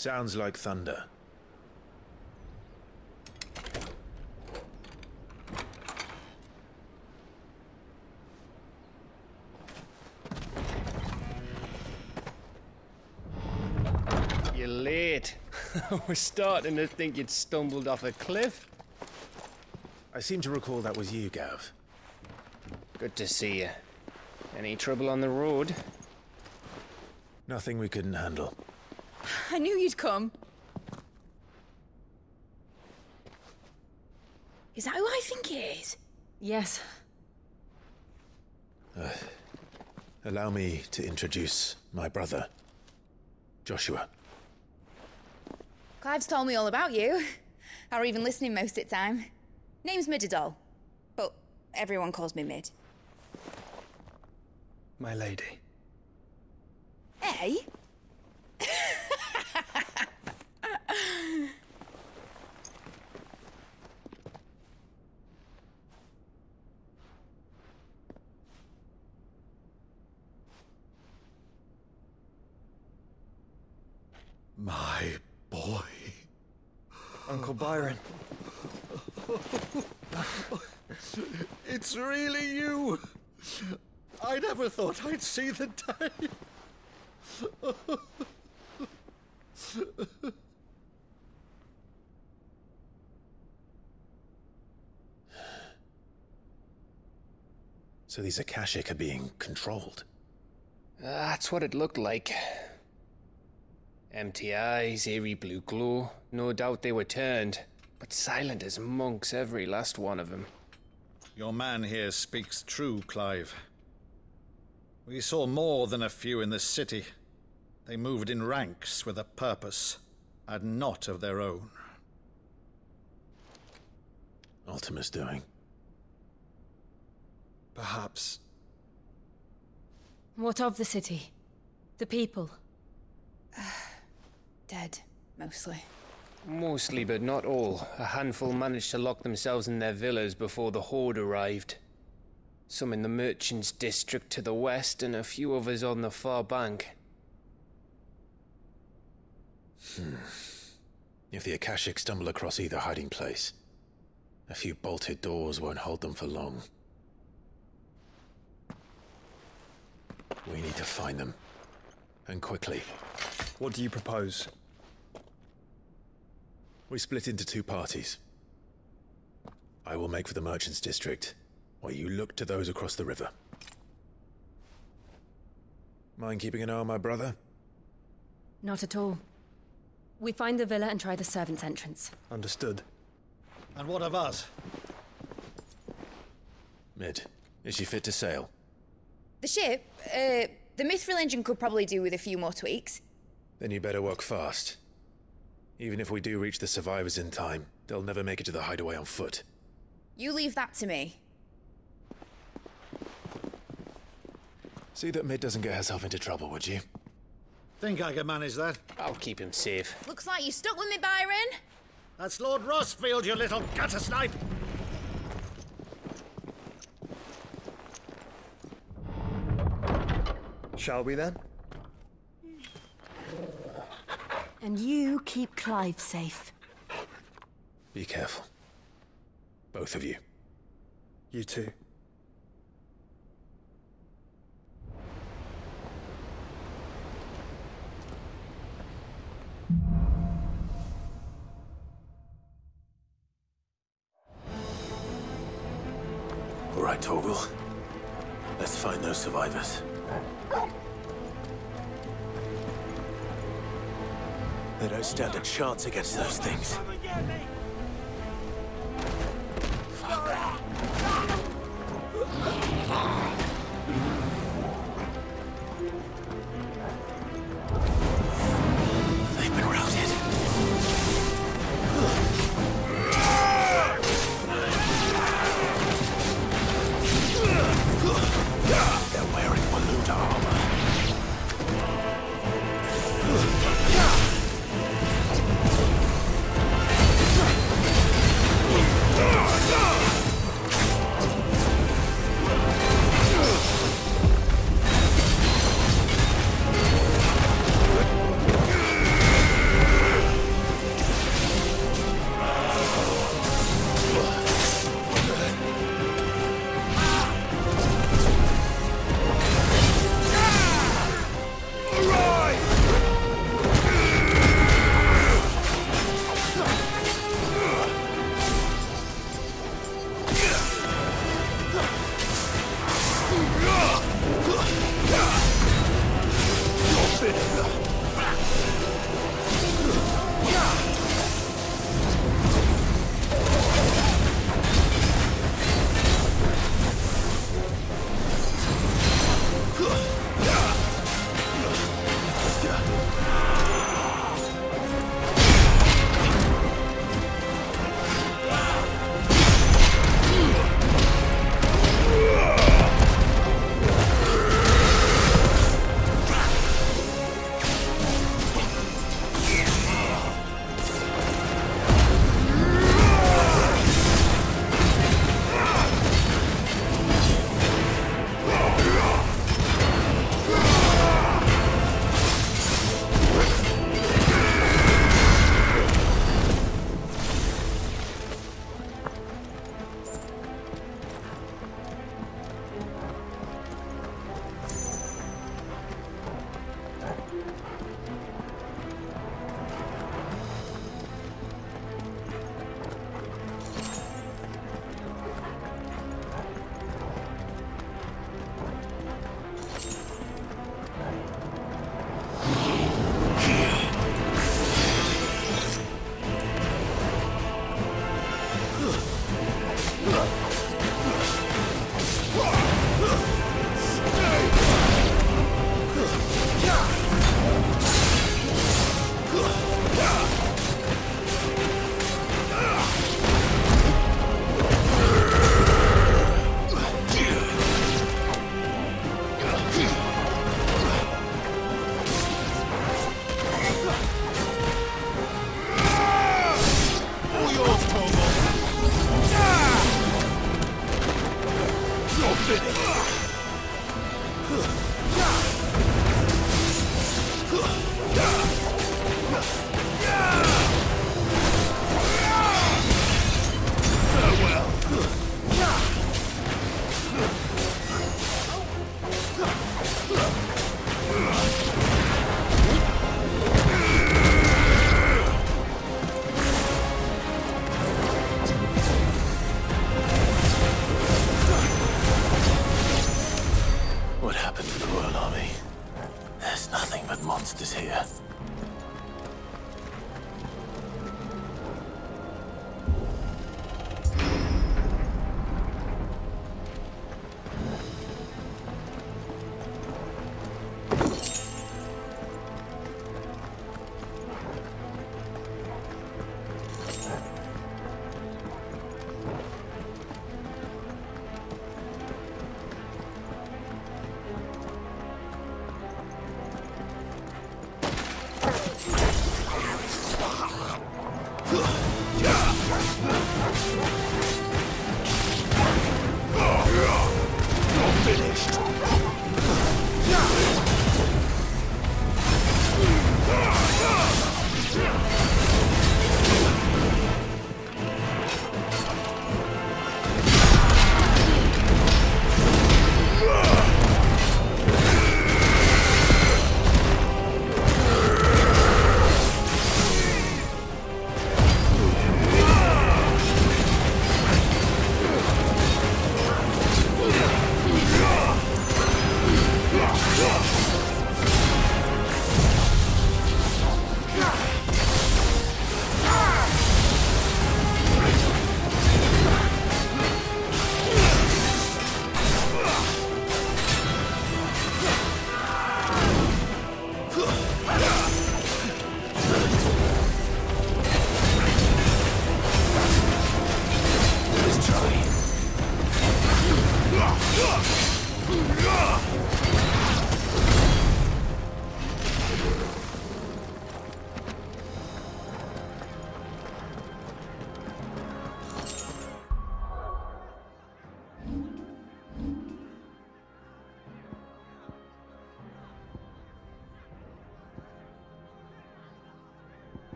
Sounds like thunder. You're late. We're starting to think you'd stumbled off a cliff. I seem to recall that was you, Gav. Good to see you. Any trouble on the road? Nothing we couldn't handle. I knew you'd come. Is that who I think it is? Yes. Allow me to introduce my brother, Joshua. Clive's told me all about you. Or even listening most of the time. Name's Midadol, but everyone calls me Mid. My lady. Hey? My boy. Uncle Byron. It's really you. I never thought I'd see the day. So these Akashic are being controlled? That's what it looked like. Empty eyes, eerie blue glow. No doubt they were turned, but silent as monks, every last one of them. Your man here speaks true, Clive. We saw more than a few in this city. They moved in ranks with a purpose, and not of their own. Ultima's doing. Perhaps. What of the city? The people? Dead, mostly. Mostly, but not all. A handful managed to lock themselves in their villas before the Horde arrived. Some in the Merchants' District to the west, and a few others on the far bank. If the Akashic stumble across either hiding place, a few bolted doors won't hold them for long. We need to find them. And quickly. What do you propose? We split into two parties. I will make for the Merchants' District, while you look to those across the river. Mind keeping an eye on my brother? Not at all. We find the villa and try the servants' entrance. Understood. And what of us? Mid, is she fit to sail? The ship, the Mithril engine could probably do with a few more tweaks. Then you better work fast. Even if we do reach the survivors in time, they'll never make it to the hideaway on foot. You leave that to me. See that Mid doesn't get herself into trouble, would you? Think I can manage that? I'll keep him safe. Looks like you stuck with me, Byron. That's Lord Rossfield, you little gutter snipe! Shall we then? And you keep Clive safe. Be careful. Both of you. You too. All right, Torgal. Let's find those survivors. They don't stand a chance against those things. They've been routed. They're wearing Waluda armor. What happened to the Royal Army? There's nothing but monsters here.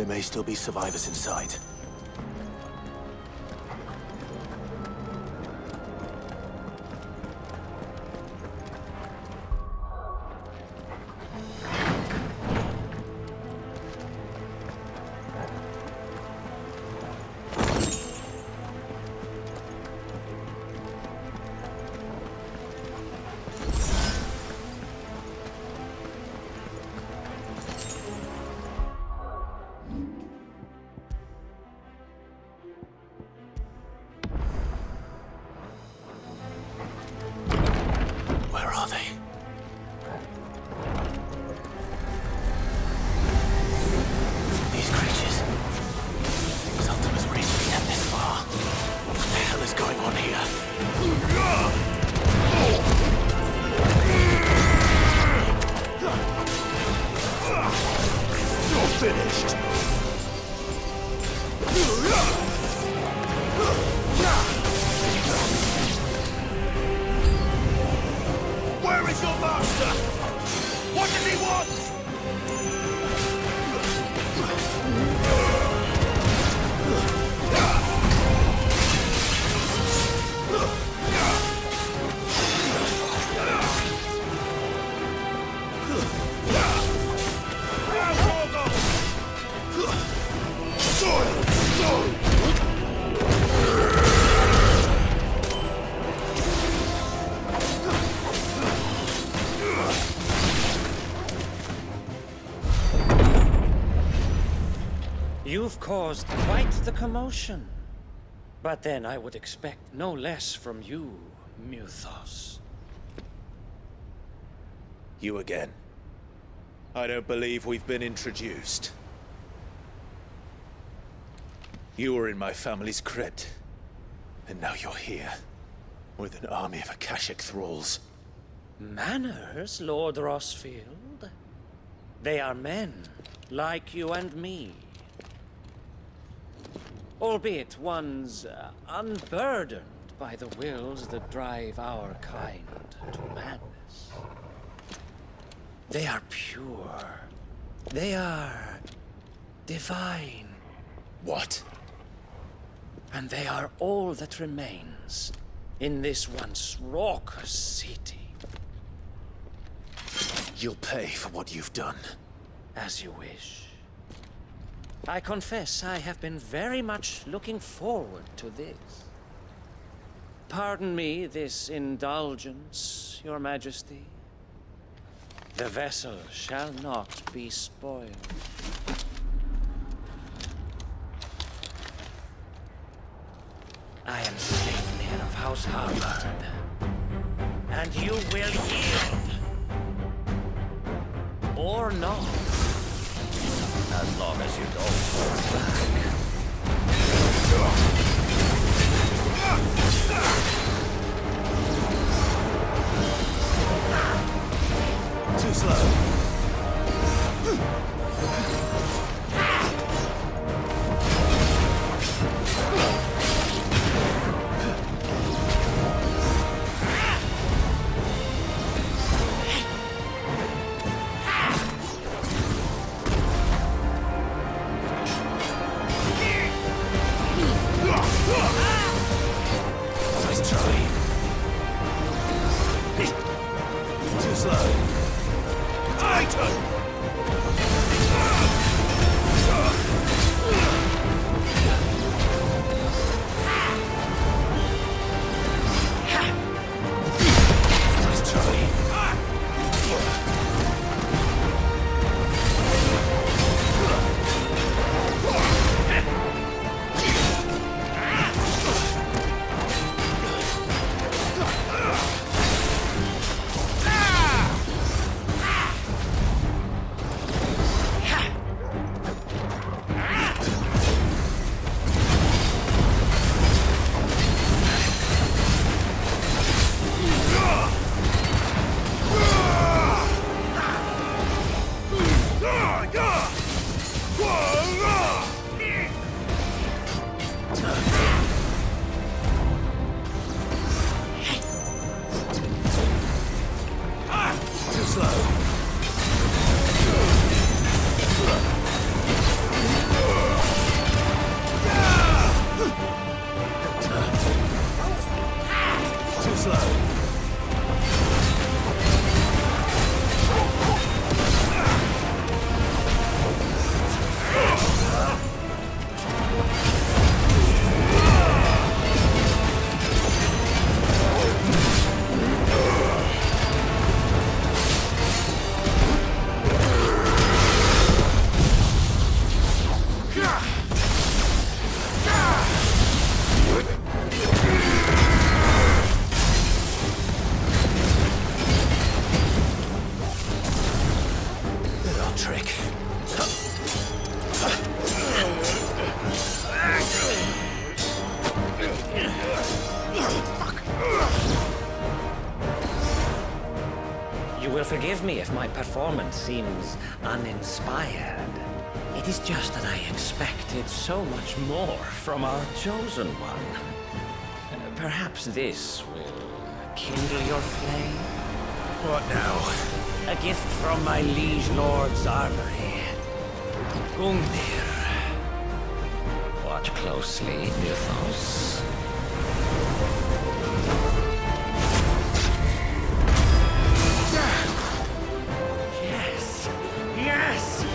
There may still be survivors inside. You've caused quite the commotion. But then I would expect no less from you, Muthos. You again. I don't believe we've been introduced. You were in my family's crypt, and now you're here, with an army of Akashic thralls. Manners, Lord Rossfield? They are men, like you and me. Albeit ones unburdened by the wills that drive our kind to madness. They are pure. They are divine. What? And they are all that remains in this once raucous city. You'll pay for what you've done. As you wish. I confess I have been very much looking forward to this. Pardon me this indulgence, Your Majesty. The vessel shall not be spoiled. I am Sleipnir of House Harvard, and you will yield. Or not. As long as you don't fall back. Too slow. You will forgive me if my performance seems uninspired. It is just that I expected so much more from our chosen one. Perhaps this will kindle your flame? What now? A gift from my liege lord's armory. Gungnir. Watch closely, Mythos. Yes! Yes!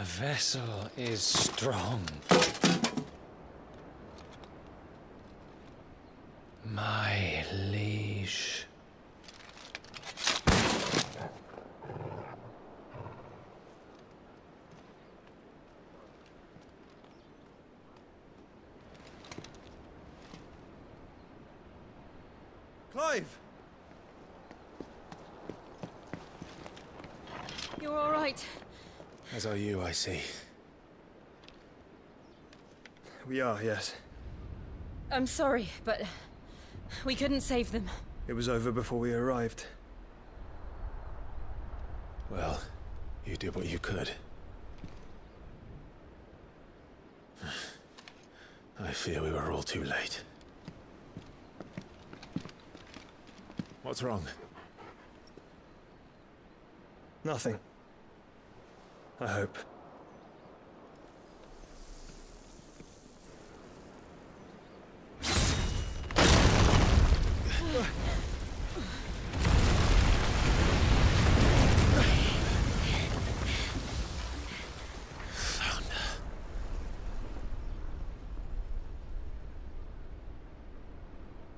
The vessel is strong. My liege. Clive! You're all right. As are you, I see. We are, yes. I'm sorry, but we couldn't save them. It was over before we arrived. Well, you did what you could. I fear we were all too late. What's wrong? Nothing. I hope.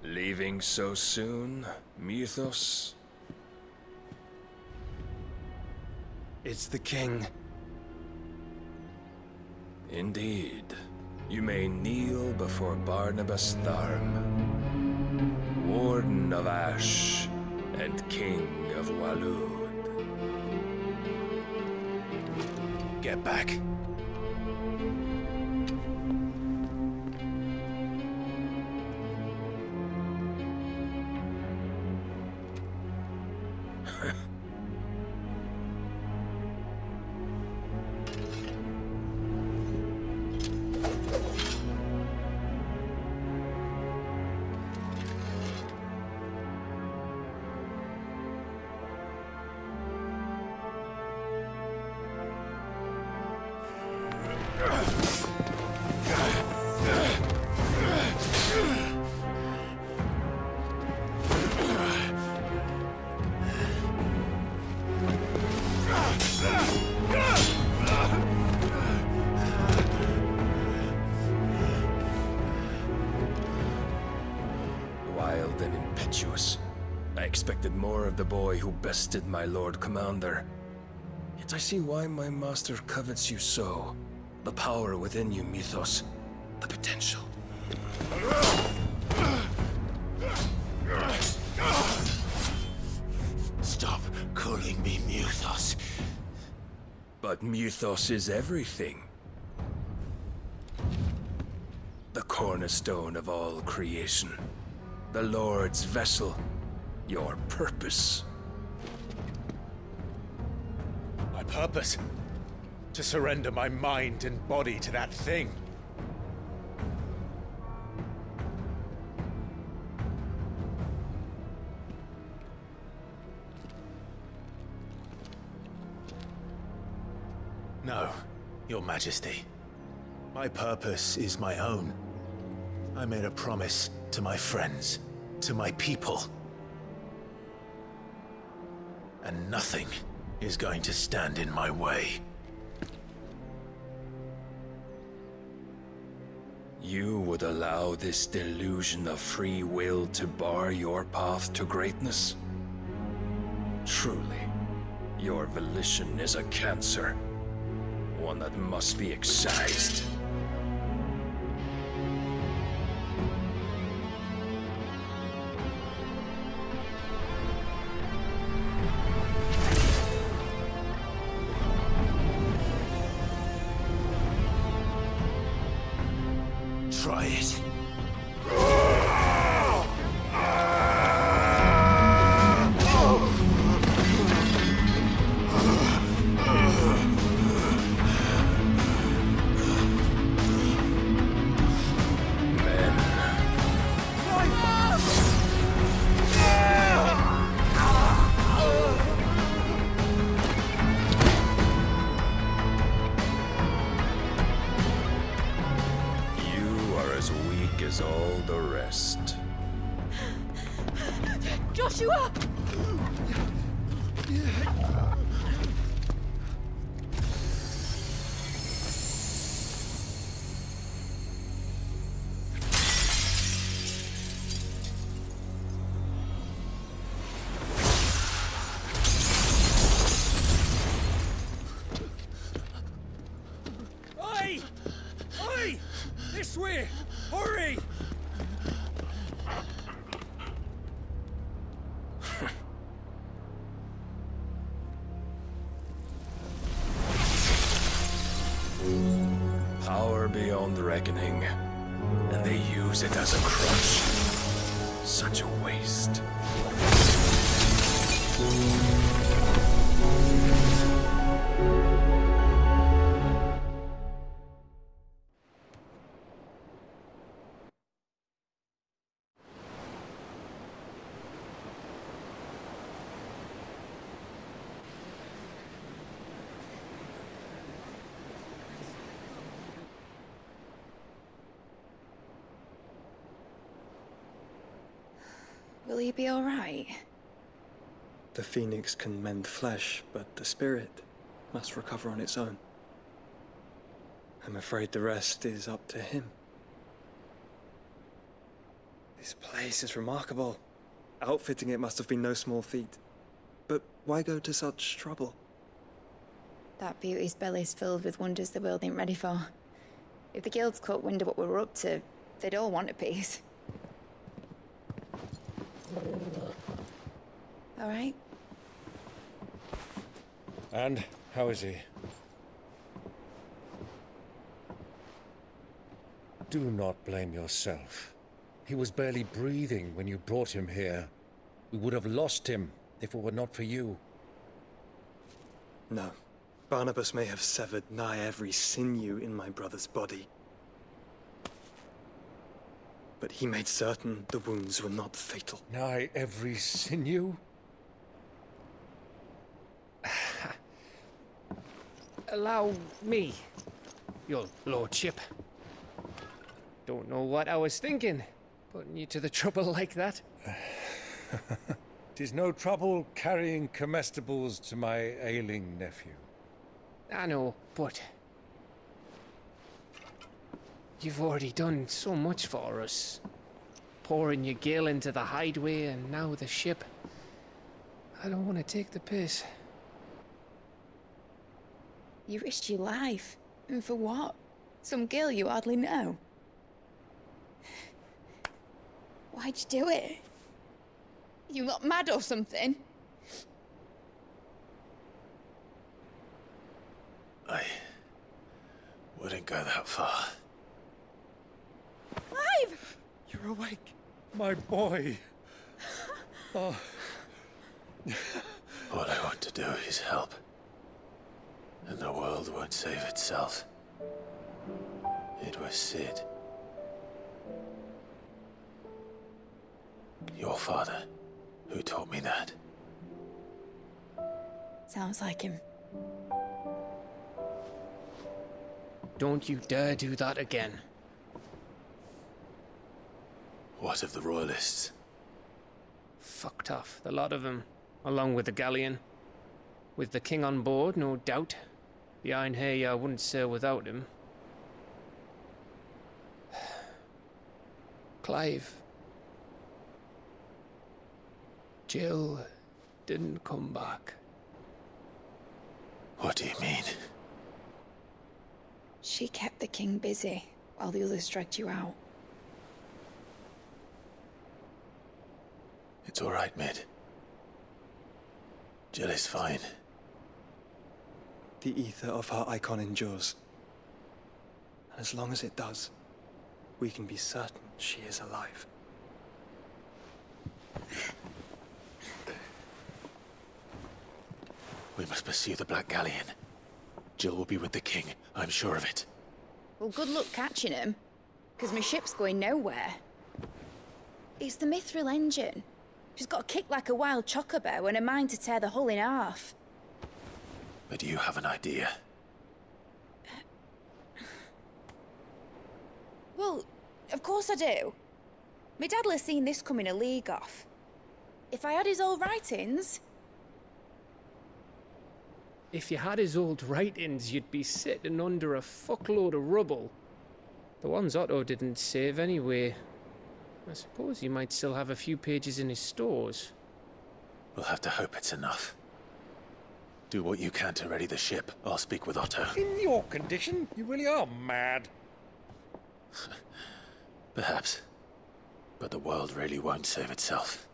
Leaving so soon, Mythos? It's the king. Indeed. You may kneel before Barnabas Tharm, Warden of Ash and King of Waloed. Get back. Wild and impetuous. I expected more of the boy who bested my Lord Commander. Yet I see why my master covets you so. The power within you, Mythos. The potential. Stop calling me Mythos. But Mythos is everything. The cornerstone of all creation. The Lord's vessel. Your purpose. My purpose? To surrender my mind and body to that thing. No, Your Majesty. My purpose is my own. I made a promise to my friends, to my people. And nothing is going to stand in my way. You would allow this delusion of free will to bar your path to greatness? Truly, your volition is a cancer. One that must be excised. Try it. As all the rest. Joshua! own reckoning, and they use it as a crutch. Such a waste. Will he be all right? The phoenix can mend flesh, but the spirit must recover on its own. I'm afraid the rest is up to him. This place is remarkable. Outfitting it must have been no small feat. But why go to such trouble? That beauty's belly's filled with wonders the world ain't ready for. If the guilds caught wind of what we were up to, they'd all want a piece. All right? And how is he? Do not blame yourself. He was barely breathing when you brought him here. We would have lost him if it were not for you. No. Barnabas may have severed nigh every sinew in my brother's body. But he made certain the wounds were not fatal. Nigh every sinew? Allow me, your lordship. Don't know what I was thinking, putting you to the trouble like that. 'Tis no trouble carrying comestibles to my ailing nephew. I know, but you've already done so much for us. Pouring your gale into the hideaway and now the ship. I don't want to take the piss. You risked your life. And for what? Some girl you hardly know. Why'd you do it? You not mad or something? I wouldn't go that far. Clive! You're awake, my boy. Oh. All I want to do is help. And the world won't save itself. It was Sid. Your father, who taught me that. Sounds like him. Don't you dare do that again. What of the Royalists? Fucked off, the lot of them, along with the galleon. With the king on board, no doubt. The Iron Hair wouldn't sail without him. Clive. Jill didn't come back. What do you mean? She kept the king busy while the others dragged you out. It's all right, Mid. Jill is fine. The ether of her icon endures. And as long as it does, we can be certain she is alive. We must pursue the Black Galleon. Jill will be with the king, I'm sure of it. Well, good luck catching him, because my ship's going nowhere. It's the Mithril engine. She's got a kick like a wild chocobo and a mind to tear the hull in half. But do you have an idea? Well, of course I do. My dad'll have seen this coming a league off. If I had his old writings... If you had his old writings, you'd be sitting under a fuckload of rubble. The ones Otto didn't save anyway. I suppose he might still have a few pages in his stores. We'll have to hope it's enough. Do what you can to ready the ship. I'll speak with Otto. In your condition, you really are mad. Perhaps. But the world really won't save itself.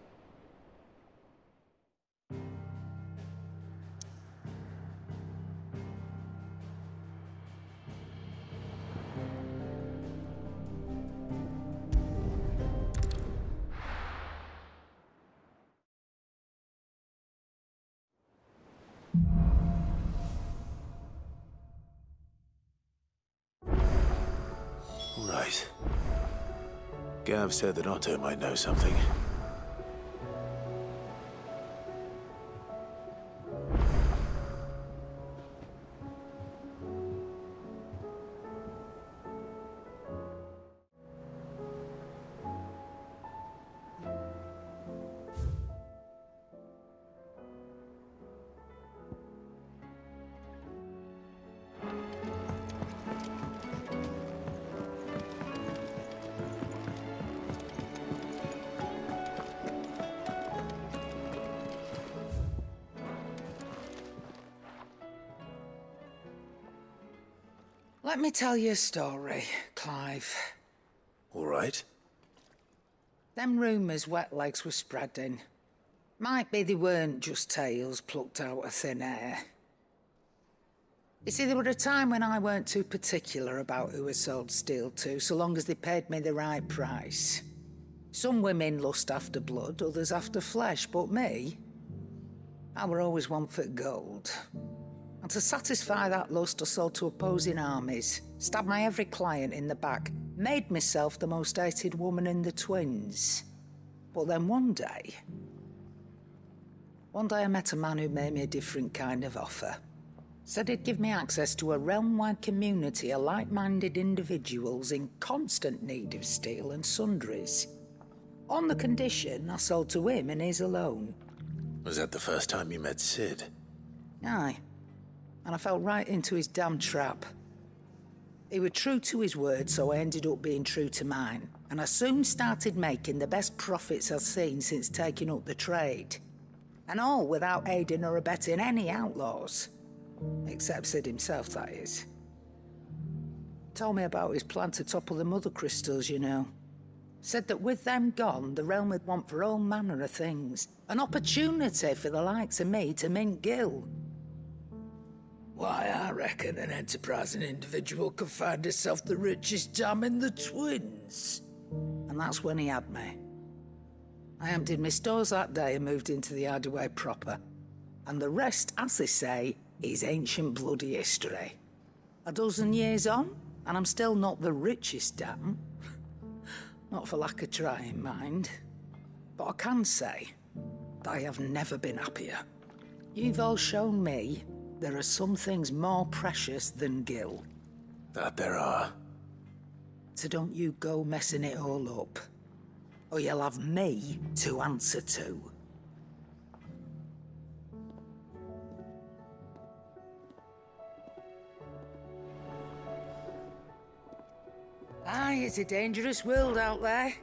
Right. Gav said that Otto might know something. Let me tell you a story, Clive. All right. Them rumours wet legs were spreading. Might be they weren't just tales plucked out of thin air. You see, there were a time when I weren't too particular about who I sold steel to, so long as they paid me the right price. Some women lust after blood, others after flesh, but me, I were always one for gold. And to satisfy that lust, I sold to opposing armies, stabbed my every client in the back, made myself the most hated woman in the twins. But then one day I met a man who made me a different kind of offer. Said he'd give me access to a realm-wide community of like-minded individuals in constant need of steel and sundries. On the condition I sold to him and his alone. Was that the first time you met Sid? Aye. And I fell right into his damn trap. He was true to his word, so I ended up being true to mine. And I soon started making the best profits I've seen since taking up the trade. And all without aiding or abetting any outlaws. Except Sid himself, that is. Told me about his plan to topple the mother crystals, you know. Said that with them gone, the realm would want for all manner of things. An opportunity for the likes of me to mint gil. Why, I reckon an enterprising individual could find himself the richest dam in the twins. And that's when he had me. I emptied my stores that day and moved into the hideaway proper. And the rest, as they say, is ancient bloody history. A dozen years on, and I'm still not the richest dam. Not for lack of trying, mind. But I can say that I have never been happier. You've all shown me there are some things more precious than gil. That there are. So don't you go messing it all up, or you'll have me to answer to. Aye, it's a dangerous world out there.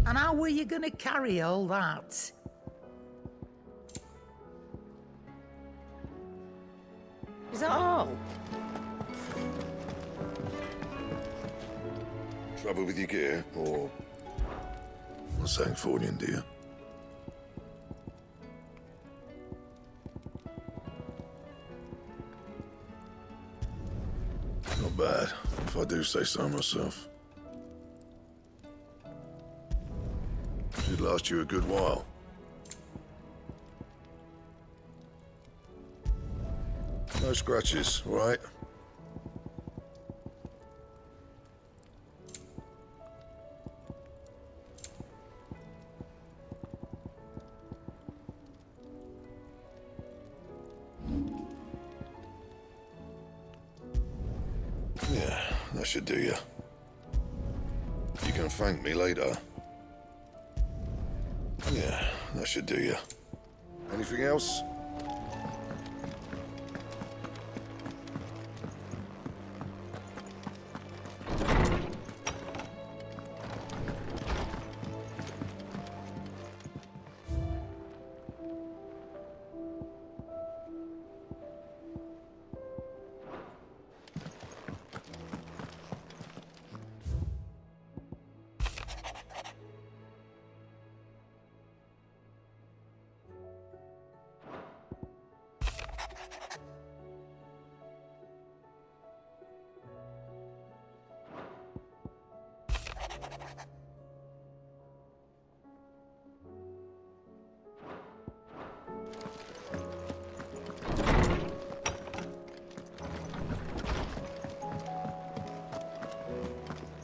And how were you gonna carry all that? Is that all? Trouble with your gear, or what's saying Fornian, do you? Not bad, if I do say so myself. Should last you a good while. No scratches, all right? Yeah, that should do you. You can thank me later. Yeah, that should do you. Anything else?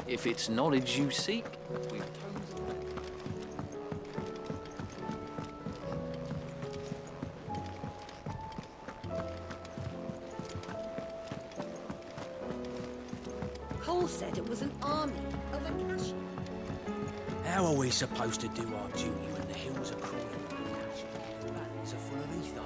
If it's knowledge you seek, we've tons of it. Cole said it was an army of Acacia. How are we supposed to do our duty when the hills are crawling with Acacia and the valleys are full of ether?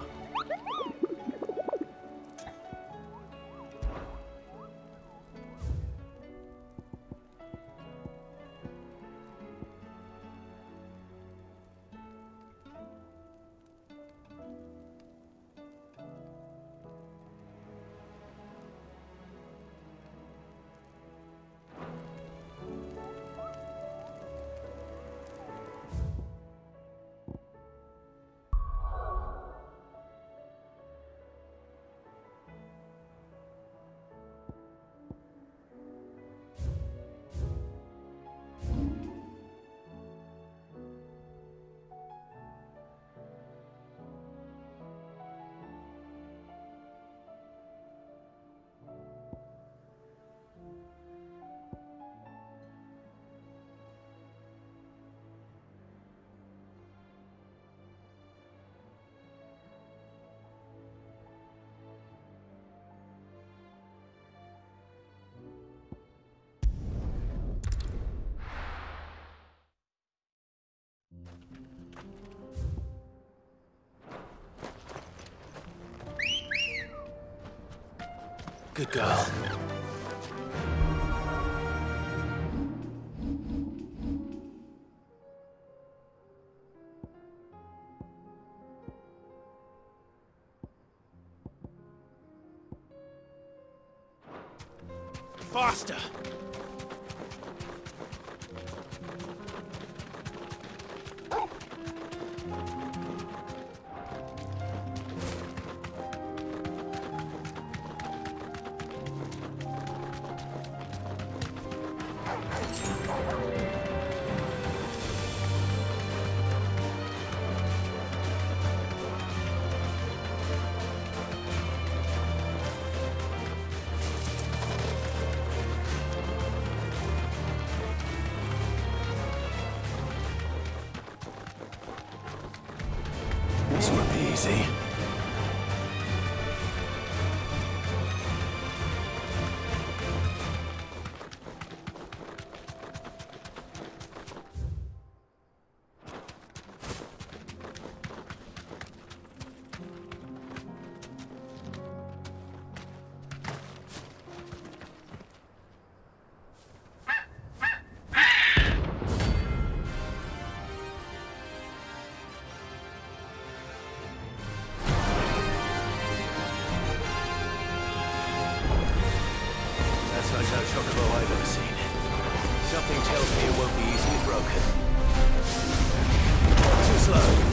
Good girl. Faster! This won't be easy. Chocobo I've ever seen. Something tells me it won't be easily broken. Too slow.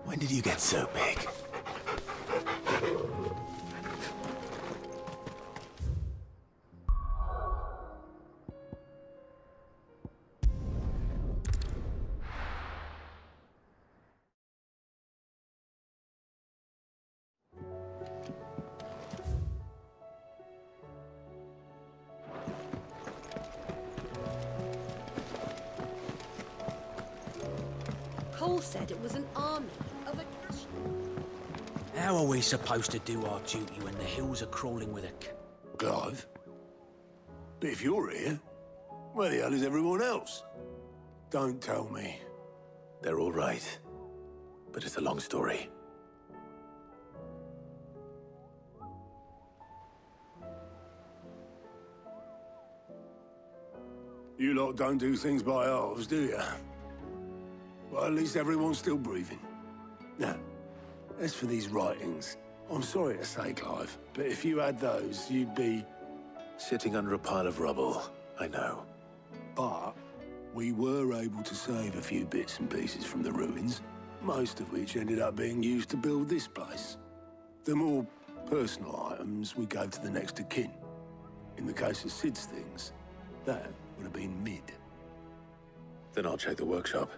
When did you get so big? Cole said it was an army of a cash. How are we supposed to do our duty when the hills are crawling with a Clive? But if you're here, where the hell is everyone else? Don't tell me. They're all right. But it's a long story. You lot don't do things by halves, do you? Well, at least everyone's still breathing. Now, as for these writings, I'm sorry to say, Clive, but if you had those, you'd be... Sitting under a pile of rubble, I know. But we were able to save a few bits and pieces from the ruins, most of which ended up being used to build this place. The more personal items we gave to the next of kin. In the case of Sid's things, that would have been mid. Then I'll check the workshop.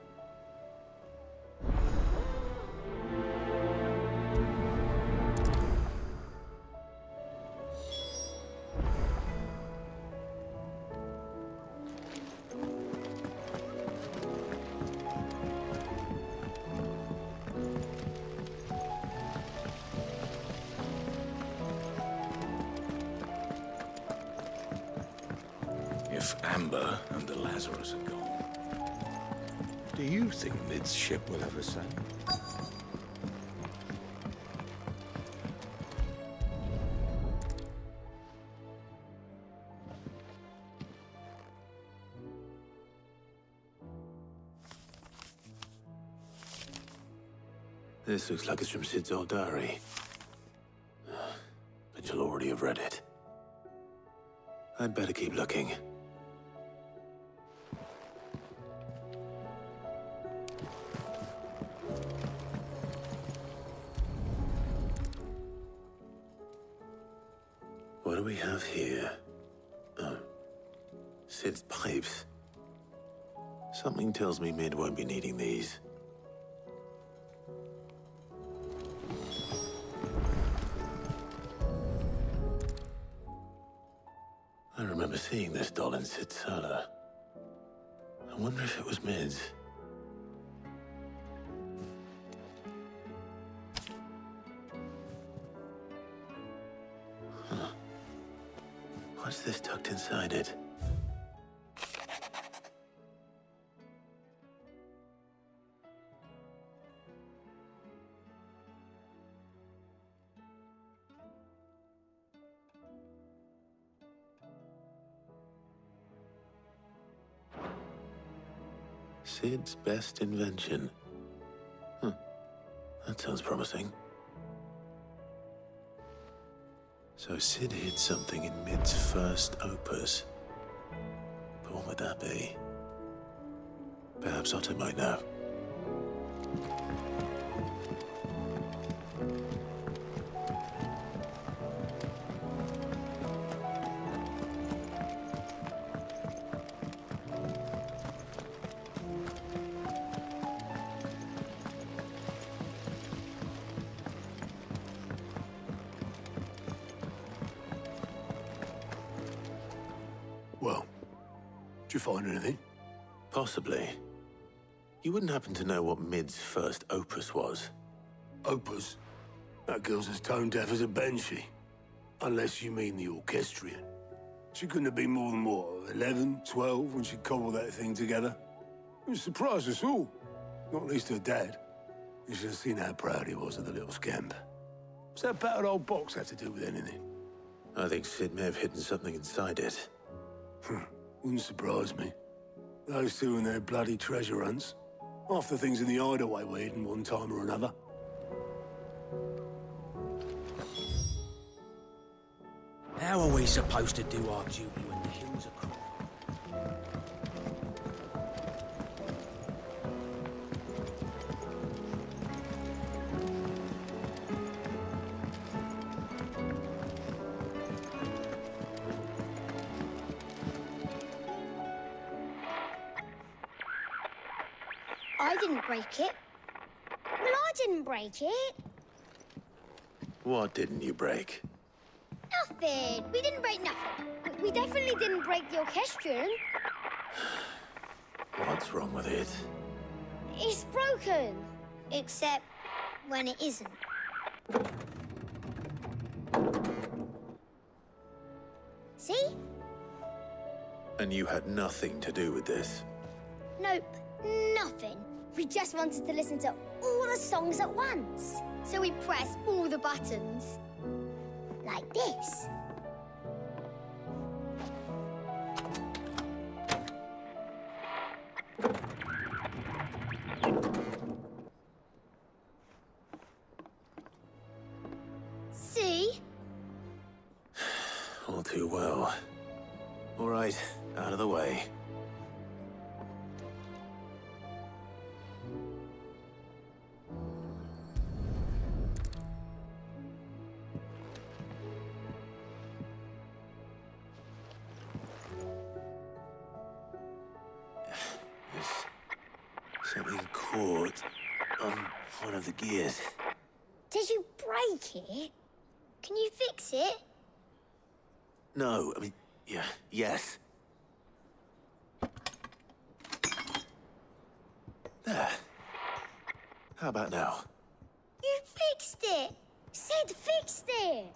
If Amber and the Lazarus are gone, do you think Mid's ship will ever sail? This looks like it's from Sid's old diary. But you'll already have read it. I'd better keep looking. What do we have here? Oh. Sid's pipes. Something tells me Mid won't be needing these. I remember seeing this doll in Sid's cellar. I wonder if it was Mid's. Huh. What's this tucked inside it? Sid's best invention. Huh. That sounds promising. So Sid hid something in Mid's first opus. But what would that be? Perhaps Otto might know. Well, did you find anything? Possibly. You wouldn't happen to know what Mid's first opus was? Opus? That girl's as tone deaf as a banshee. Unless you mean the orchestrion. She couldn't have been more than, what, 11, 12 when she cobbled that thing together? It surprised us all. Not least her dad. You should have seen how proud he was of the little scamp. What's that battered old box have to do with anything? I think Sid may have hidden something inside it. Wouldn't surprise me. Those two and their bloody treasure hunts. Half the things in the hideaway were hidden one time or another. How are we supposed to do our duty when the hills are crawling? I didn't break it. Well, I didn't break it. What didn't you break? Nothing. We didn't break nothing. We definitely didn't break the orchestrion. What's wrong with it? It's broken. Except when it isn't. See? And you had nothing to do with this? Nope, nothing. We just wanted to listen to all the songs at once. So we pressed all the buttons. Like this. See? All too well. All right, out of the way. Something caught on one of the gears. Did you break it? Can you fix it? No, I mean, yeah, yes. There. How about now? You fixed it! Sid fixed it!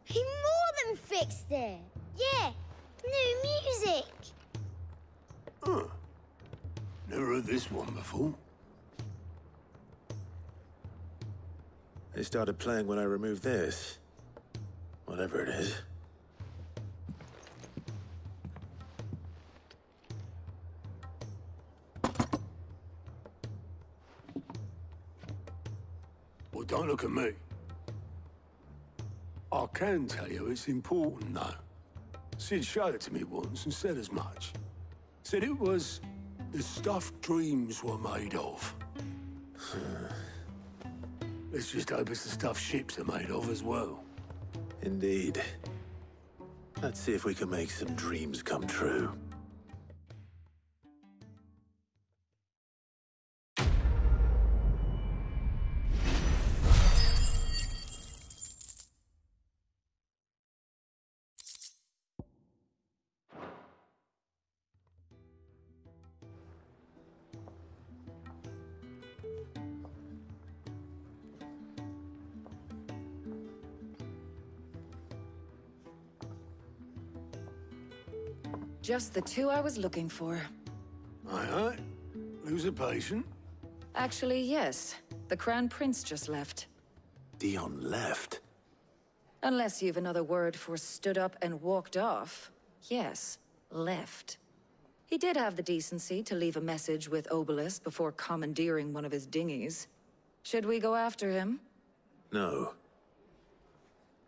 He more than fixed it! Yeah, new music! Huh. Never heard this one before. They started playing when I removed this. Whatever it is. Well, don't look at me. I can tell you it's important, though. Sid showed it to me once and said as much. Said it was the stuff dreams were made of. Let's just hope it's the stuff ships are made of as well. Indeed. Let's see if we can make some dreams come true. Just the two I was looking for. Aye, aye. Lose a patient? Actually, yes. The Crown Prince just left. Dion left? Unless you've another word for stood up and walked off. Yes, left. He did have the decency to leave a message with Obelisk before commandeering one of his dinghies. Should we go after him? No.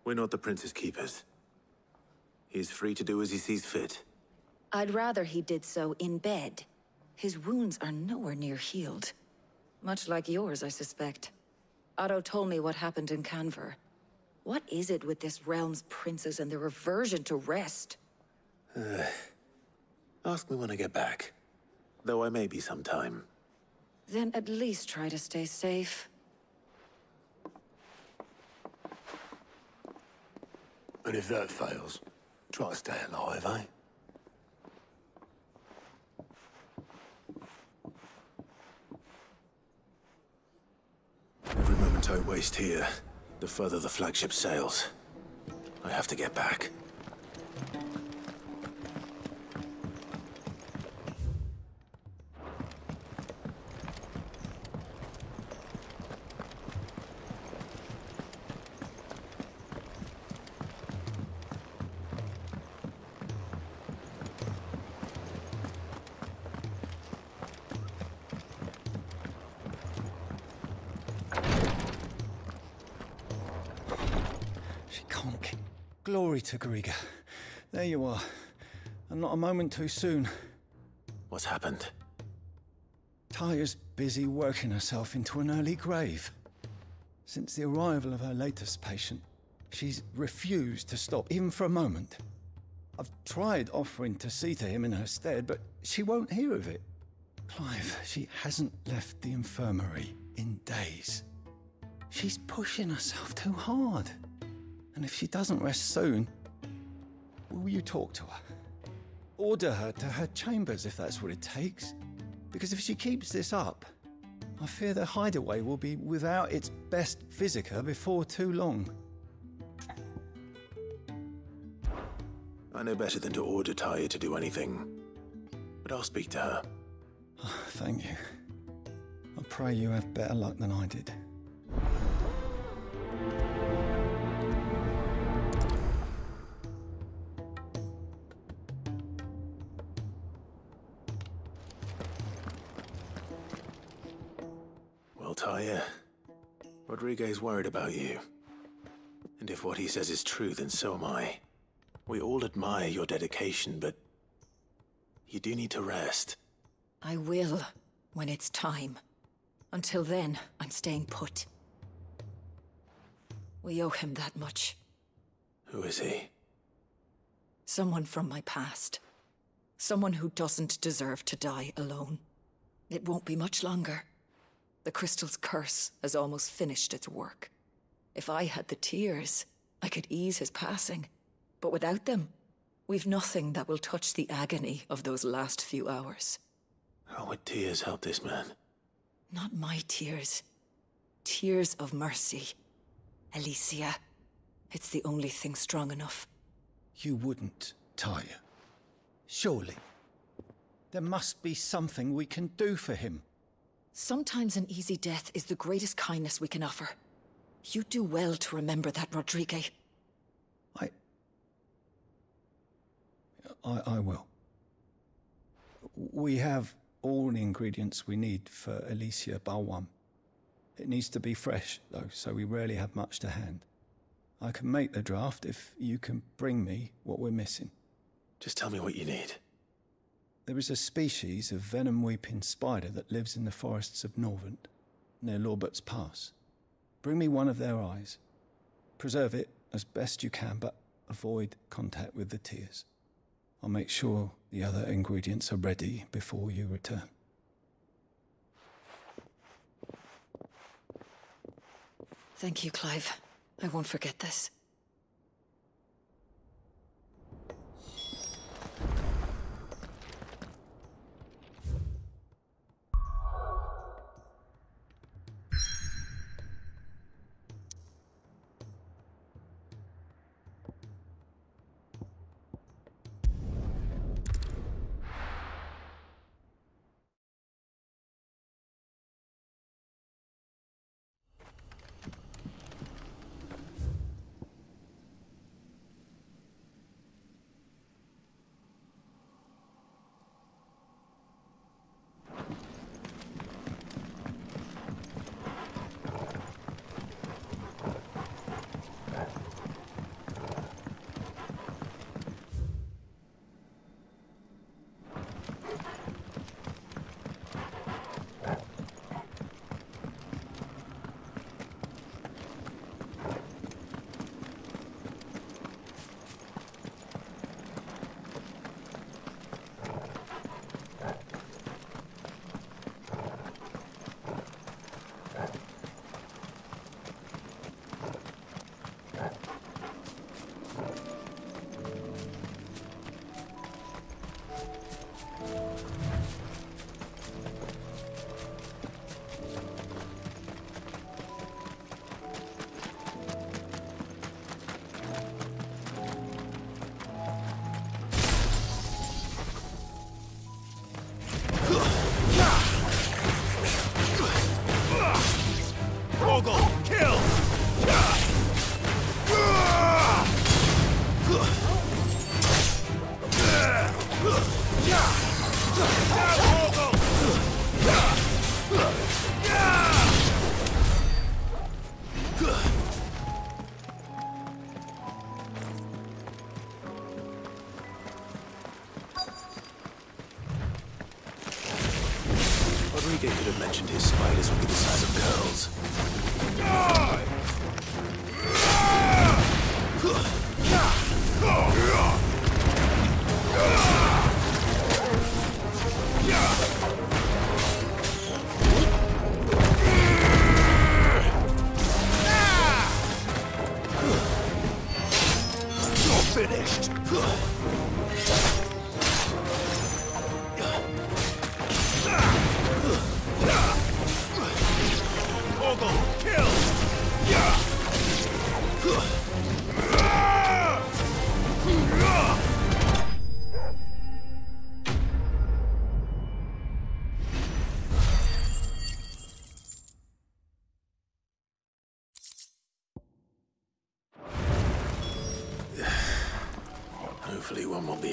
We're not the Prince's keepers. He's free to do as he sees fit. I'd rather he did so in bed. His wounds are nowhere near healed. Much like yours, I suspect. Otto told me what happened in Canver. What is it with this realm's princes and their aversion to rest? Ask me when I get back. Though I may be sometime. Then at least try to stay safe. And if that fails, try to stay alive, eh? Every moment I waste here, the further the flagship sails. I have to get back. Glory to Griga. There you are. And not a moment too soon. What's happened? Taya's busy working herself into an early grave. Since the arrival of her latest patient, she's refused to stop, even for a moment. I've tried offering to see to him in her stead, but she won't hear of it. Clive, she hasn't left the infirmary in days. She's pushing herself too hard. And if she doesn't rest soon, will you talk to her? Order her to her chambers if that's what it takes. Because if she keeps this up, I fear the hideaway will be without its best visitor before too long. I know better than to order Tyre to do anything, but I'll speak to her. Thank you. I pray you have better luck than I did. Well, Tyre, Rodriguez's worried about you. And if what he says is true, then so am I. We all admire your dedication, but you do need to rest. I will, when it's time. Until then, I'm staying put. We owe him that much. Who is he? Someone from my past. Someone who doesn't deserve to die alone. It won't be much longer. The crystal's curse has almost finished its work. If I had the tears, I could ease his passing. But without them, we've nothing that will touch the agony of those last few hours. How would tears help this man? Not my tears. Tears of mercy. Alicia. It's the only thing strong enough. You wouldn't, Tyre. Surely. There must be something we can do for him. Sometimes an easy death is the greatest kindness we can offer. You do well to remember that, Rodrigue. I will. We have all the ingredients we need for Alicia Balwam. It needs to be fresh, though, so we rarely have much to hand. I can make the draft if you can bring me what we're missing. Just tell me what you need. There is a species of venom-weeping spider that lives in the forests of Norvent, near Lorbert's Pass. Bring me one of their eyes. Preserve it as best you can, but avoid contact with the tears. I'll make sure the other ingredients are ready before you return. Thank you, Clive. I won't forget this. Rodrigue could have mentioned his spiders would be the size of girls.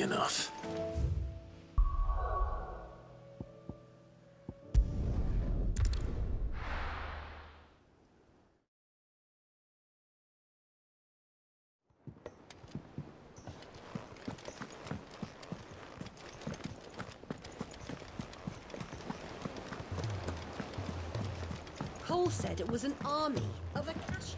enough. Cole said it was an army of Akashi.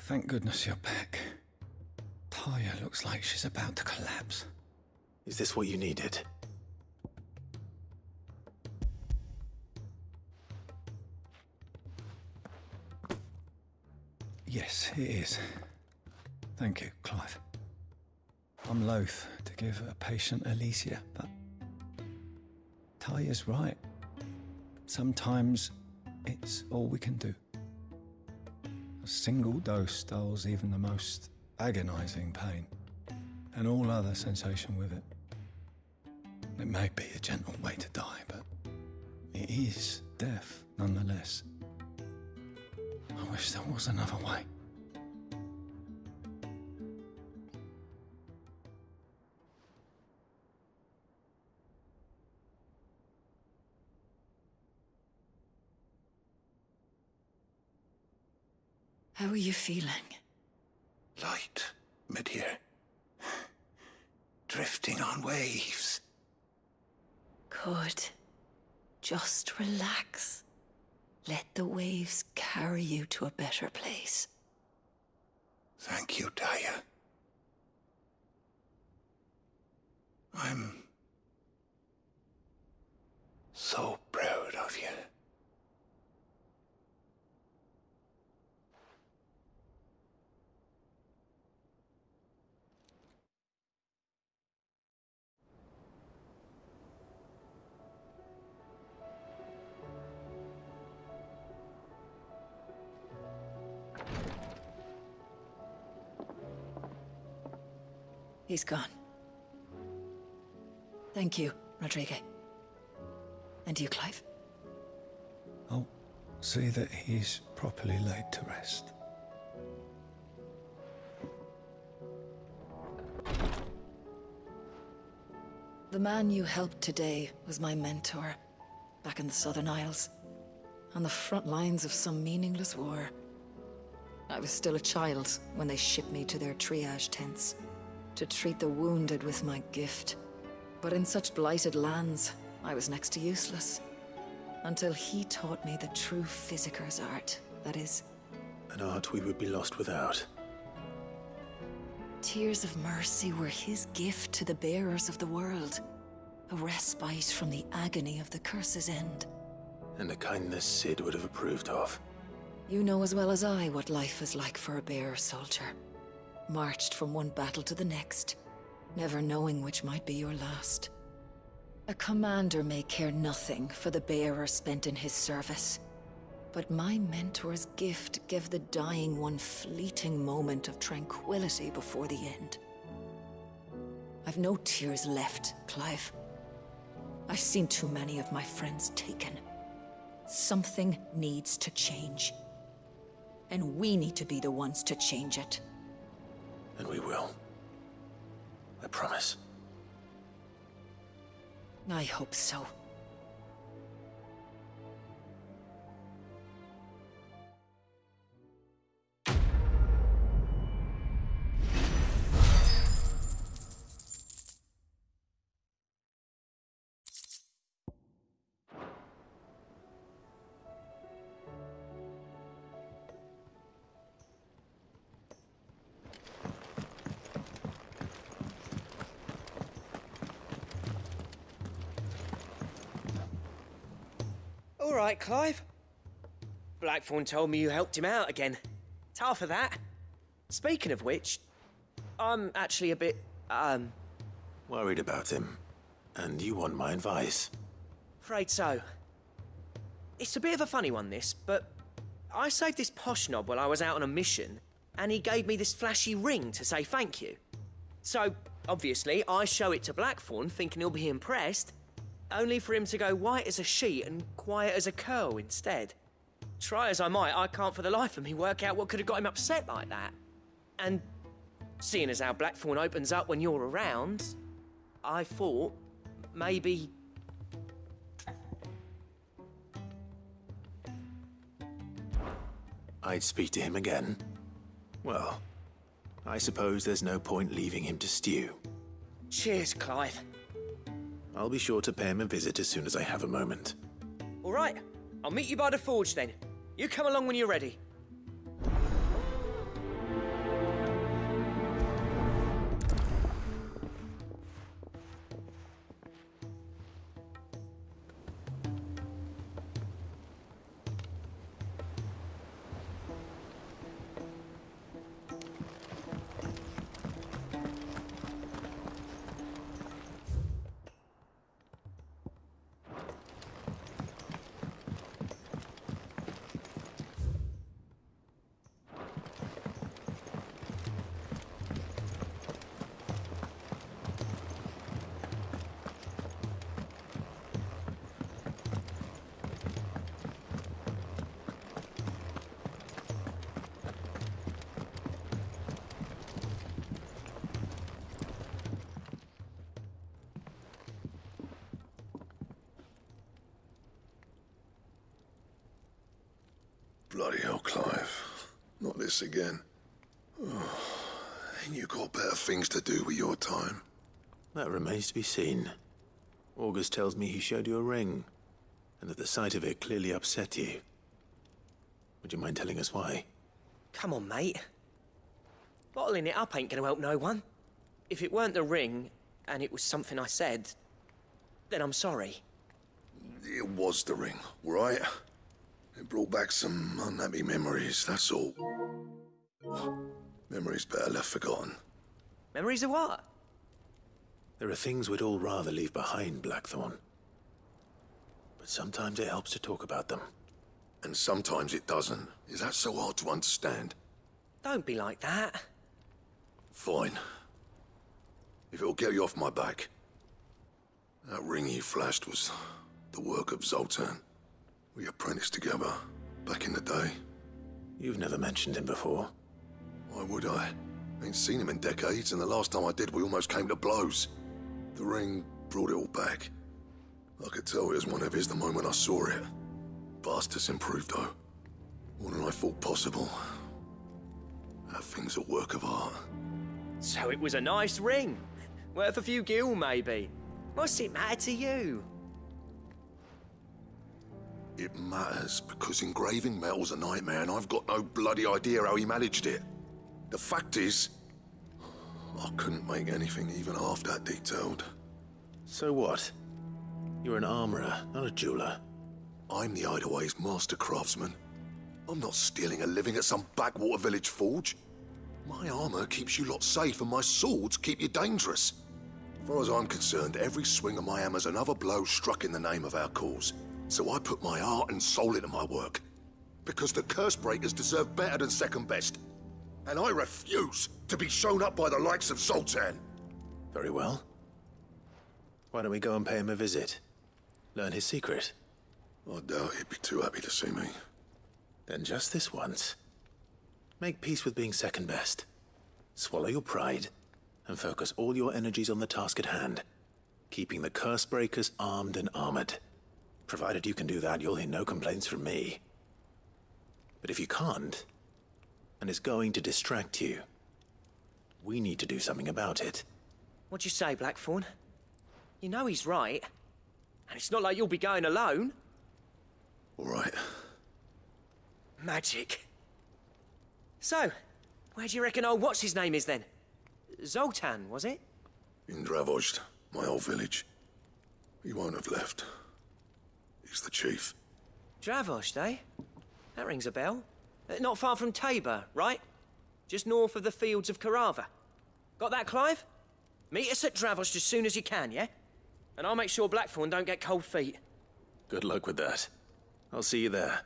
Thank goodness you're back. Taya looks like she's about to collapse. Is this what you needed? Yes, it is. Thank you, Clive. I'm loath to give a patient Elysia, but Taya's right. Sometimes it's all we can do. A single dose dulls even the most agonizing pain, and all other sensation with it. It may be a gentle way to die, but it is death nonetheless. I wish there was another way. How are you feeling? Light, mid-here. Drifting on waves. Good. Just relax. Let the waves carry you to a better place. Thank you, Taya. I'm so proud of you. He's gone. Thank you, Rodrigo. And you, Clive? I'll see that he's properly laid to rest. The man you helped today was my mentor, back in the Southern Isles, on the front lines of some meaningless war. I was still a child when they shipped me to their triage tents, to treat the wounded with my gift. But in such blighted lands, I was next to useless. Until he taught me the true physicker's art, that is. An art we would be lost without. Tears of mercy were his gift to the bearers of the world. A respite from the agony of the curse's end. And a kindness Sid would have approved of. You know as well as I what life is like for a bearer soldier. Marched from one battle to the next, never knowing which might be your last. A commander may care nothing for the bearer spent in his service, but my mentor's gift gave the dying one fleeting moment of tranquility before the end. I've no tears left, Clive. I've seen too many of my friends taken. Something needs to change. And we need to be the ones to change it. And we will. I promise. I hope so. All right, Clive. Blackthorn told me you helped him out again. It's half of that. Speaking of which, I'm actually a bit, worried about him. And you want my advice? Afraid so. It's a bit of a funny one, this, but I saved this posh knob while I was out on a mission, and he gave me this flashy ring to say thank you. So, obviously, I show it to Blackthorn, thinking he'll be impressed, only for him to go white as a sheet and quiet as a curl instead. Try as I might, I can't for the life of me work out what could have got him upset like that. And seeing as how Blackthorn opens up when you're around, I thought maybe... I'd speak to him again. Well, I suppose there's no point leaving him to stew. Cheers, Clive. I'll be sure to pay him a visit as soon as I have a moment. All right, I'll meet you by the forge then. You come along when you're ready. Bloody hell, Clive. Not this again. Oh, ain't you got better things to do with your time? That remains to be seen. August tells me he showed you a ring, and that the sight of it clearly upset you. Would you mind telling us why? Come on, mate. Bottling it up ain't gonna help no one. If it weren't the ring, and it was something I said, then I'm sorry. It was the ring, right? It brought back some unhappy memories, that's all. Memories better left forgotten. Memories of what? There are things we'd all rather leave behind, Blackthorn. But sometimes it helps to talk about them. And sometimes it doesn't. Is that so hard to understand? Don't be like that. Fine. If it'll get you off my back. That ring you flashed was the work of Zoltan. We apprenticed together, back in the day. You've never mentioned him before. Why would I? Ain't seen him in decades, and the last time I did, we almost came to blows. The ring brought it all back. I could tell it was one of his the moment I saw it. Bastard's improved, though. More than I thought possible. That thing's a work of art. So it was a nice ring. Worth a few gil, maybe. What's it matter to you? It matters because engraving metal's a nightmare and I've got no bloody idea how he managed it. The fact is, I couldn't make anything even half that detailed. So what? You're an armorer, not a jeweler. I'm the Hideaway's master craftsman. I'm not stealing a living at some backwater village forge. My armor keeps you lot safe and my swords keep you dangerous. As far as I'm concerned, every swing of my hammer's another blow struck in the name of our cause. So I put my heart and soul into my work. Because the curse breakers deserve better than second best. And I refuse to be shown up by the likes of Zoltan. Very well. Why don't we go and pay him a visit? Learn his secret. I doubt he'd be too happy to see me. Then just this once. Make peace with being second best. Swallow your pride, and focus all your energies on the task at hand. Keeping the curse breakers armed and armored. Provided you can do that, you'll hear no complaints from me. But if you can't, and it's going to distract you, we need to do something about it. What'd you say, Blackthorn? You know he's right. And it's not like you'll be going alone. All right. Magic. So, where do you reckon old what's-his-name is then? Zoltan, was it? In Dravozd, my old village. He won't have left. He's the chief. Dravozd, eh? That rings a bell. Not far from Tabor, right? Just north of the fields of Carava. Got that, Clive? Meet us at Dravozd as soon as you can, yeah? And I'll make sure Blackthorn don't get cold feet. Good luck with that. I'll see you there.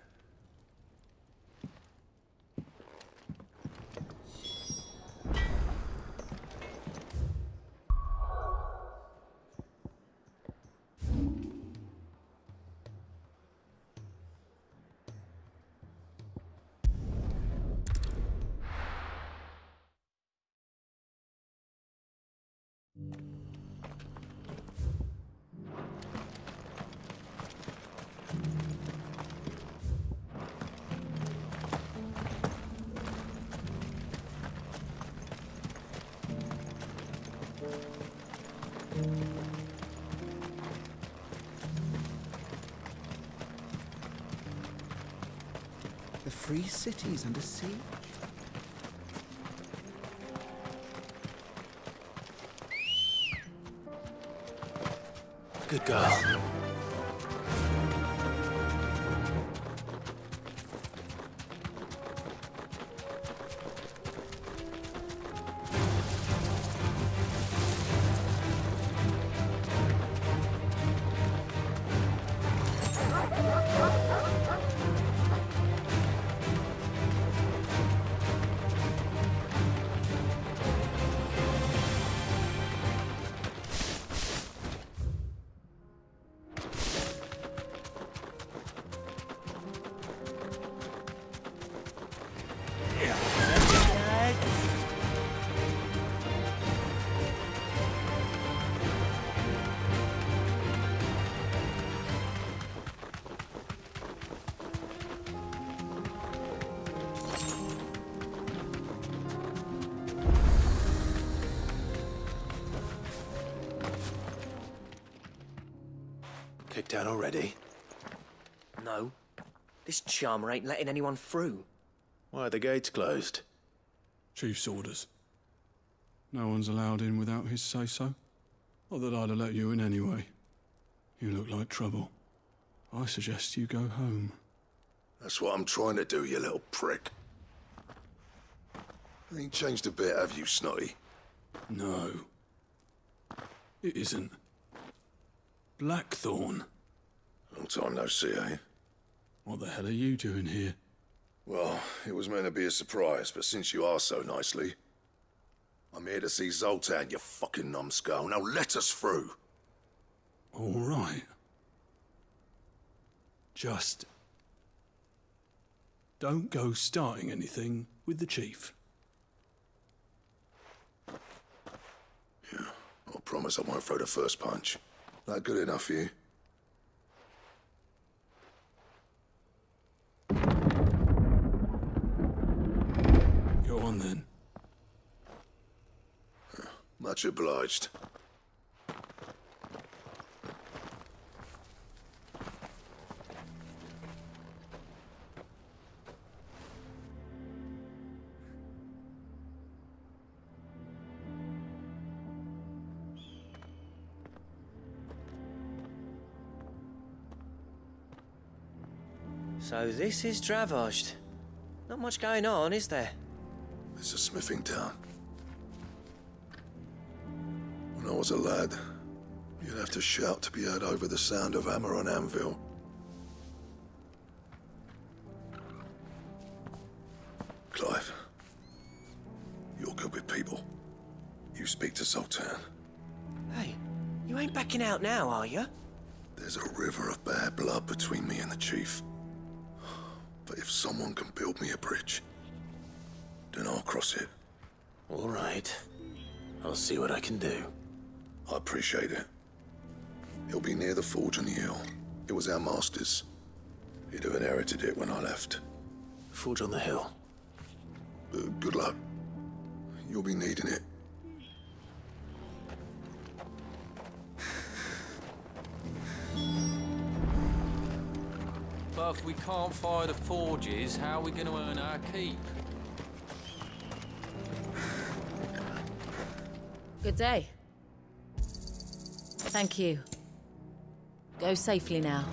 The free city's under siege. Good girl. Kicked out already? No. This charmer ain't letting anyone through. Why are the gates closed? Chief's orders. No one's allowed in without his say-so. Not that I'd have let you in anyway. You look like trouble. I suggest you go home. That's what I'm trying to do, you little prick. Ain't changed a bit, have you, Snotty? No. It isn't. Blackthorn. Long time no see, eh? What the hell are you doing here? Well, it was meant to be a surprise, but since you are so nicely, I'm here to see Zoltan, you fucking numbskull. Now let us through. All right. Just don't go starting anything with the chief. Yeah, I promise I won't throw the first punch. That good enough for you? Go on then. Much obliged. So this is Dravosht. Not much going on, is there? It's a smithing town. When I was a lad, you'd have to shout to be heard over the sound of hammer on anvil. Clive, you're good with people. You speak to Zoltan. Hey, you ain't backing out now, are you? There's a river of bad blood between me and the chief. But if someone can build me a bridge, then I'll cross it. All right. I'll see what I can do. I appreciate it. It'll be near the forge on the hill. It was our master's. He'd have inherited it when I left. Forge on the hill. Good luck. You'll be needing it. But if we can't fire the forges, how are we going to earn our keep? Good day. Thank you. Go safely now.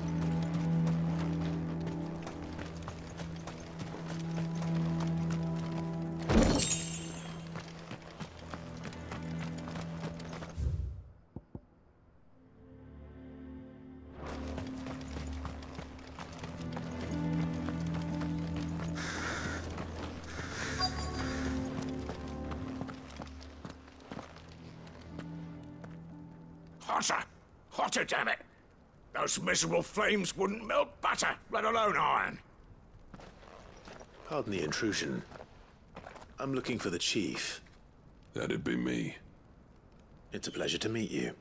Hotter! Hotter, damn it! Those miserable flames wouldn't melt butter, let alone iron. Pardon the intrusion. I'm looking for the chief. That'd be me. It's a pleasure to meet you.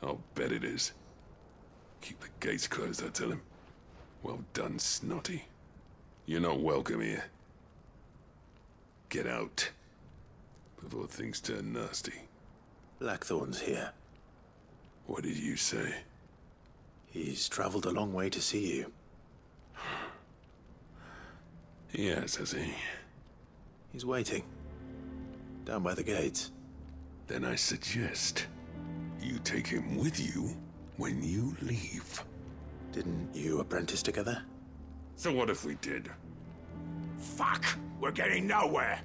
I'll bet it is. Keep the gates closed, I tell him. Well done, Snotty. You're not welcome here. Get out. Before things turn nasty. Blackthorn's here. What did you say? He's traveled a long way to see you. Yes, has he? He's waiting. Down by the gates. Then I suggest you take him with you when you leave. Didn't you apprentice together? So what if we did? Fuck! We're getting nowhere!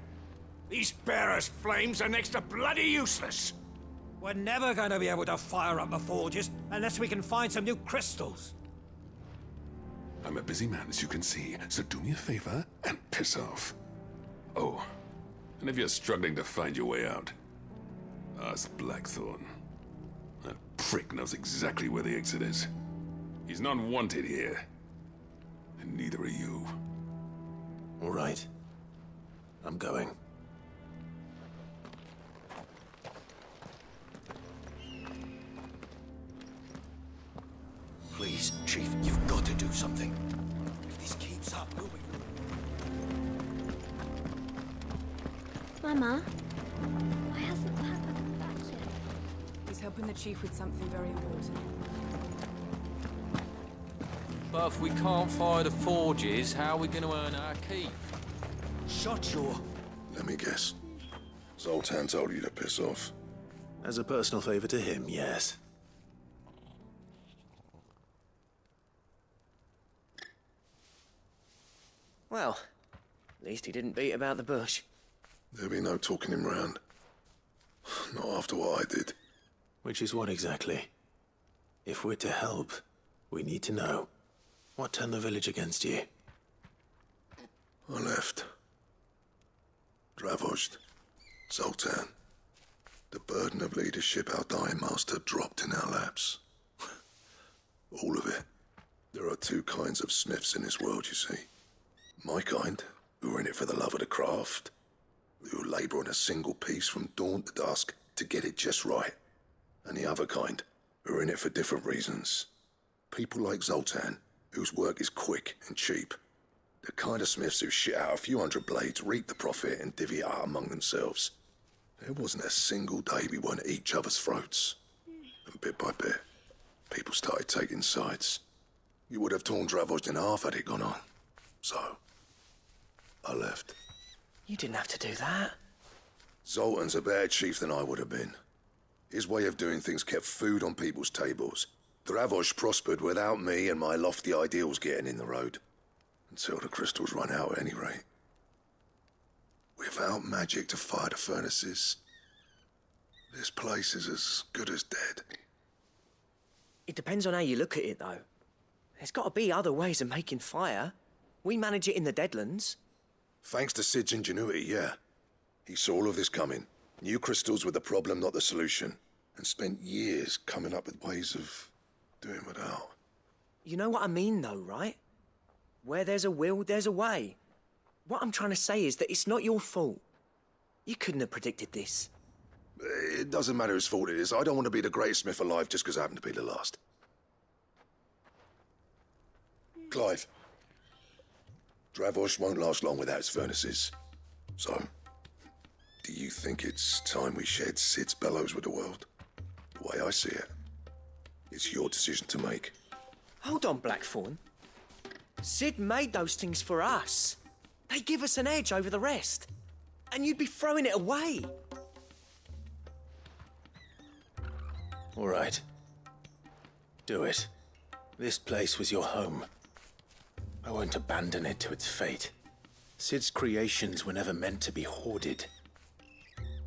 These bearers' flames are next to bloody useless! We're never going to be able to fire up the forges unless we can find some new crystals. I'm a busy man, as you can see, so do me a favor and piss off. Oh, and if you're struggling to find your way out, ask Blackthorn. That prick knows exactly where the exit is. He's not wanted here. And neither are you. All right. I'm going. Please, Chief, you've got to do something. If this keeps up, we'll be... Mama, why hasn't Papa come back yet? He's helping the Chief with something very important. But if we can't fire the forges, how are we going to earn our keep? Shut your... Let me guess. Zoltan told you to piss off. As a personal favor to him, yes. Well, at least he didn't beat about the bush. There'll be no talking him round. Not after what I did. Which is what exactly? If we're to help, we need to know. What turned the village against you? I left. Dravojd. Zoltan. The burden of leadership our dying master dropped in our laps. All of it. There are two kinds of smiths in this world, you see. My kind, who are in it for the love of the craft, who labour on a single piece from dawn to dusk to get it just right. And the other kind, who are in it for different reasons. People like Zoltan, whose work is quick and cheap. The kind of smiths who shit out a few hundred blades, reap the profit, and divvy it out among themselves. There wasn't a single day we weren't at each other's throats. And bit by bit, people started taking sides. You would have torn Dravojd in half had it gone on. So, I left. You didn't have to do that. Zoltan's a better chief than I would have been. His way of doing things kept food on people's tables. Dravojd prospered without me and my lofty ideals getting in the road. Until the crystals run out at any rate. Without magic to fire the furnaces, this place is as good as dead. It depends on how you look at it, though. There's got to be other ways of making fire. We manage it in the Deadlands. Thanks to Sid's ingenuity, yeah. He saw all of this coming. Knew crystals were the problem, not the solution. And spent years coming up with ways of doing without. You know what I mean, though, right? Where there's a will, there's a way. What I'm trying to say is that it's not your fault. You couldn't have predicted this. It doesn't matter whose fault it is. I don't want to be the greatest smith alive just because I happen to be the last. Clive. Dravojd won't last long without its furnaces. So, do you think it's time we shared Sid's bellows with the world? The way I see it, it's your decision to make. Hold on, Blackthorn. Sid made those things for us. They give us an edge over the rest. And you'd be throwing it away. All right. Do it. This place was your home. I won't abandon it to its fate. Sid's creations were never meant to be hoarded.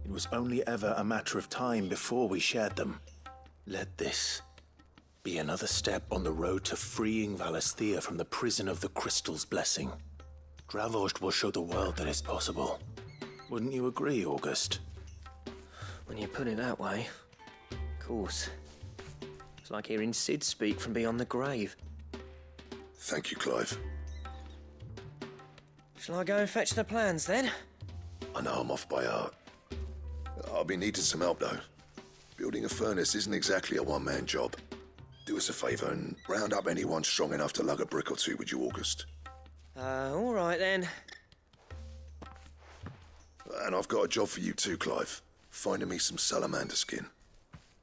It was only ever a matter of time before we shared them. Let this be another step on the road to freeing Valisthea from the prison of the Crystal's blessing. Dravojd will show the world that it's possible. Wouldn't you agree, August? When you put it that way, of course. It's like hearing Sid speak from beyond the grave. Thank you, Clive. Shall I go and fetch the plans, then? I know I'm off by heart. I'll be needing some help, though. Building a furnace isn't exactly a one-man job. Do us a favour and round up anyone strong enough to lug a brick or two, would you, August? All right, then. And I've got a job for you too, Clive. Finding me some salamander skin.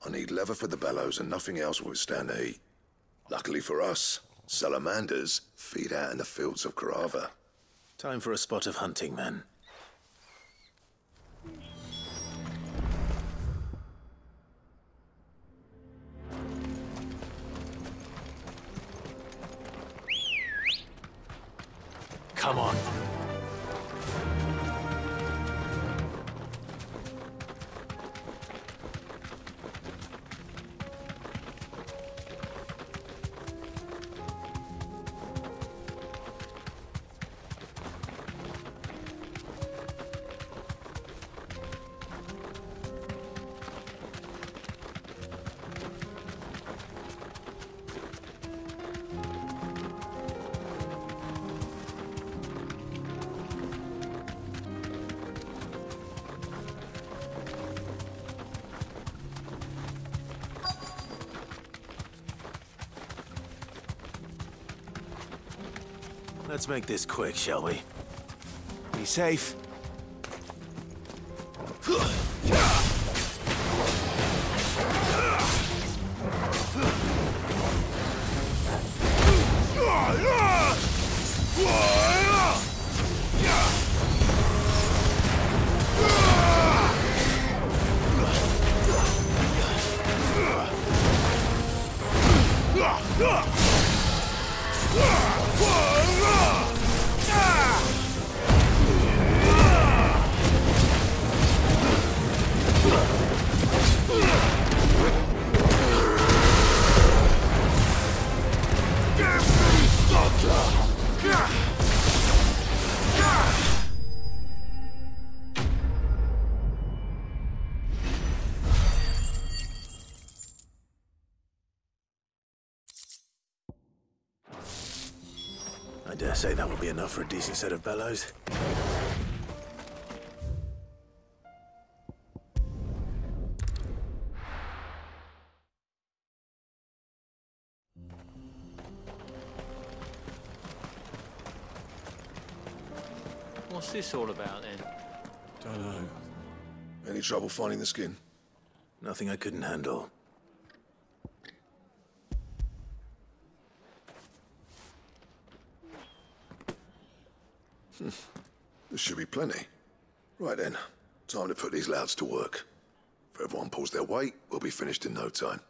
I need leather for the bellows and nothing else will withstand the heat. Luckily for us, salamanders feed out in the fields of Carava. Time for a spot of hunting, then. Come on. Let's make this quick, shall we? Be safe. I dare say that will be enough for a decent set of bellows. What's this all about, then? Don't know. Any trouble finding the skin? Nothing I couldn't handle. There should be plenty. Right then, time to put these louds to work. If everyone pulls their weight, we'll be finished in no time.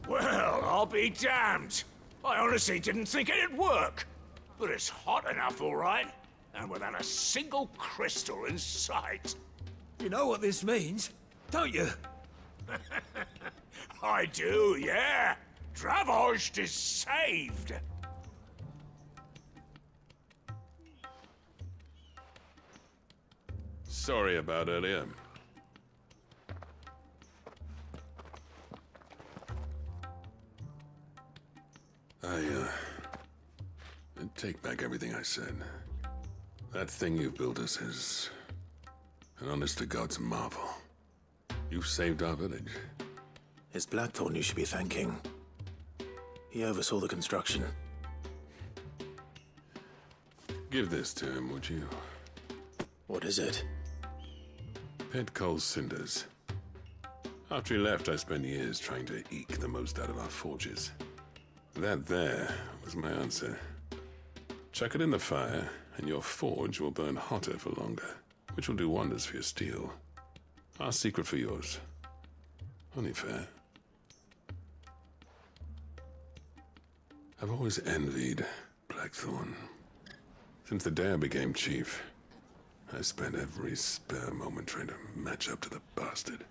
Well, I'll be damned. I honestly didn't think it'd work. But it's hot enough, all right. And without a single crystal in sight. You know what this means, don't you? I do, yeah. Dravost is saved. Sorry about earlier. I take back everything I said. That thing you built us is an honest-to-God's marvel. You've saved our village. It's Blackthorn you should be thanking. He oversaw the construction. Give this to him, would you? What is it? Pet Cole's cinders. After he left, I spent years trying to eke the most out of our forges. That there was my answer. Chuck it in the fire, and your forge will burn hotter for longer, which will do wonders for your steel. Our secret for yours. Only fair. I've always envied Blackthorn. Since the day I became chief, I spent every spare moment trying to match up to the bastard.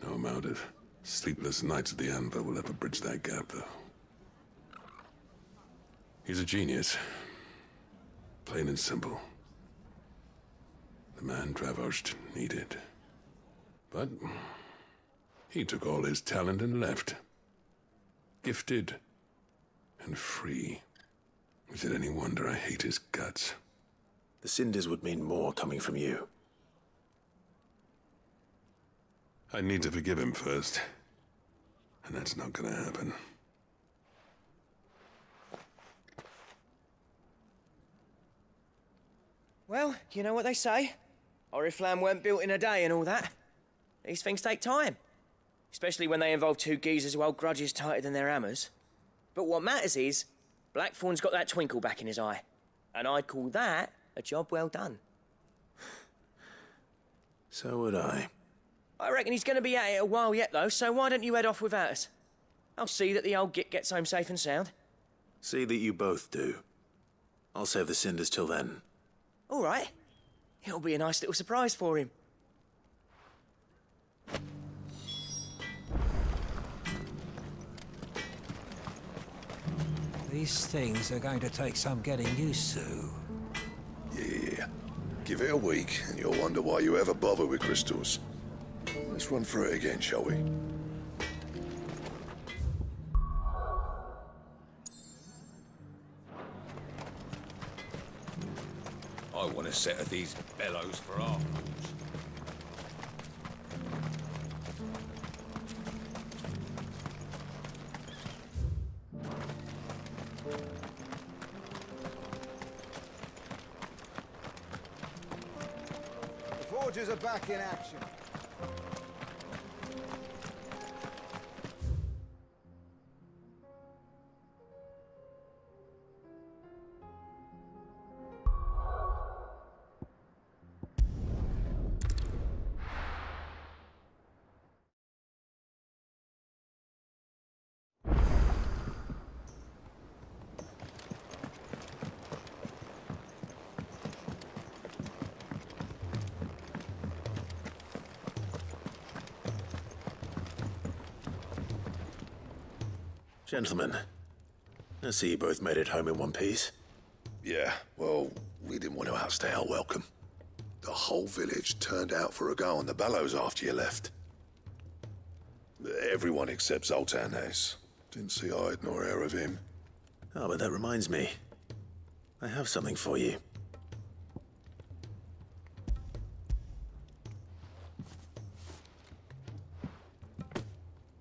No amount of sleepless nights at the anvil will ever bridge that gap, though. He's a genius. Plain and simple. The man Dravost needed. But he took all his talent and left. Gifted and free. Is it any wonder I hate his guts? The cinders would mean more coming from you. I need to forgive him first. And that's not gonna happen. Well, you know what they say. Oriflamme weren't built in a day and all that. These things take time. Especially when they involve two geezers who hold grudges tighter than their hammers. But what matters is, Blackthorn's got that twinkle back in his eye. And I'd call that a job well done. So would I. I reckon he's going to be at it a while yet, though, so why don't you head off without us? I'll see that the old git gets home safe and sound. See that you both do. I'll save the cinders till then. All right. It'll be a nice little surprise for him. These things are going to take some getting used to. Yeah. Give it a week, and you'll wonder why you ever bother with crystals. Let's run through it again, shall we? I want a set of these bellows for afterwards. The forgers are back in action. Gentlemen, I see you both made it home in one piece. Yeah, well, we didn't want to outstay our welcome. The whole village turned out for a go on the bellows after you left. Everyone except Zoltan has. Didn't see hide nor hair of him. Oh, but that reminds me. I have something for you.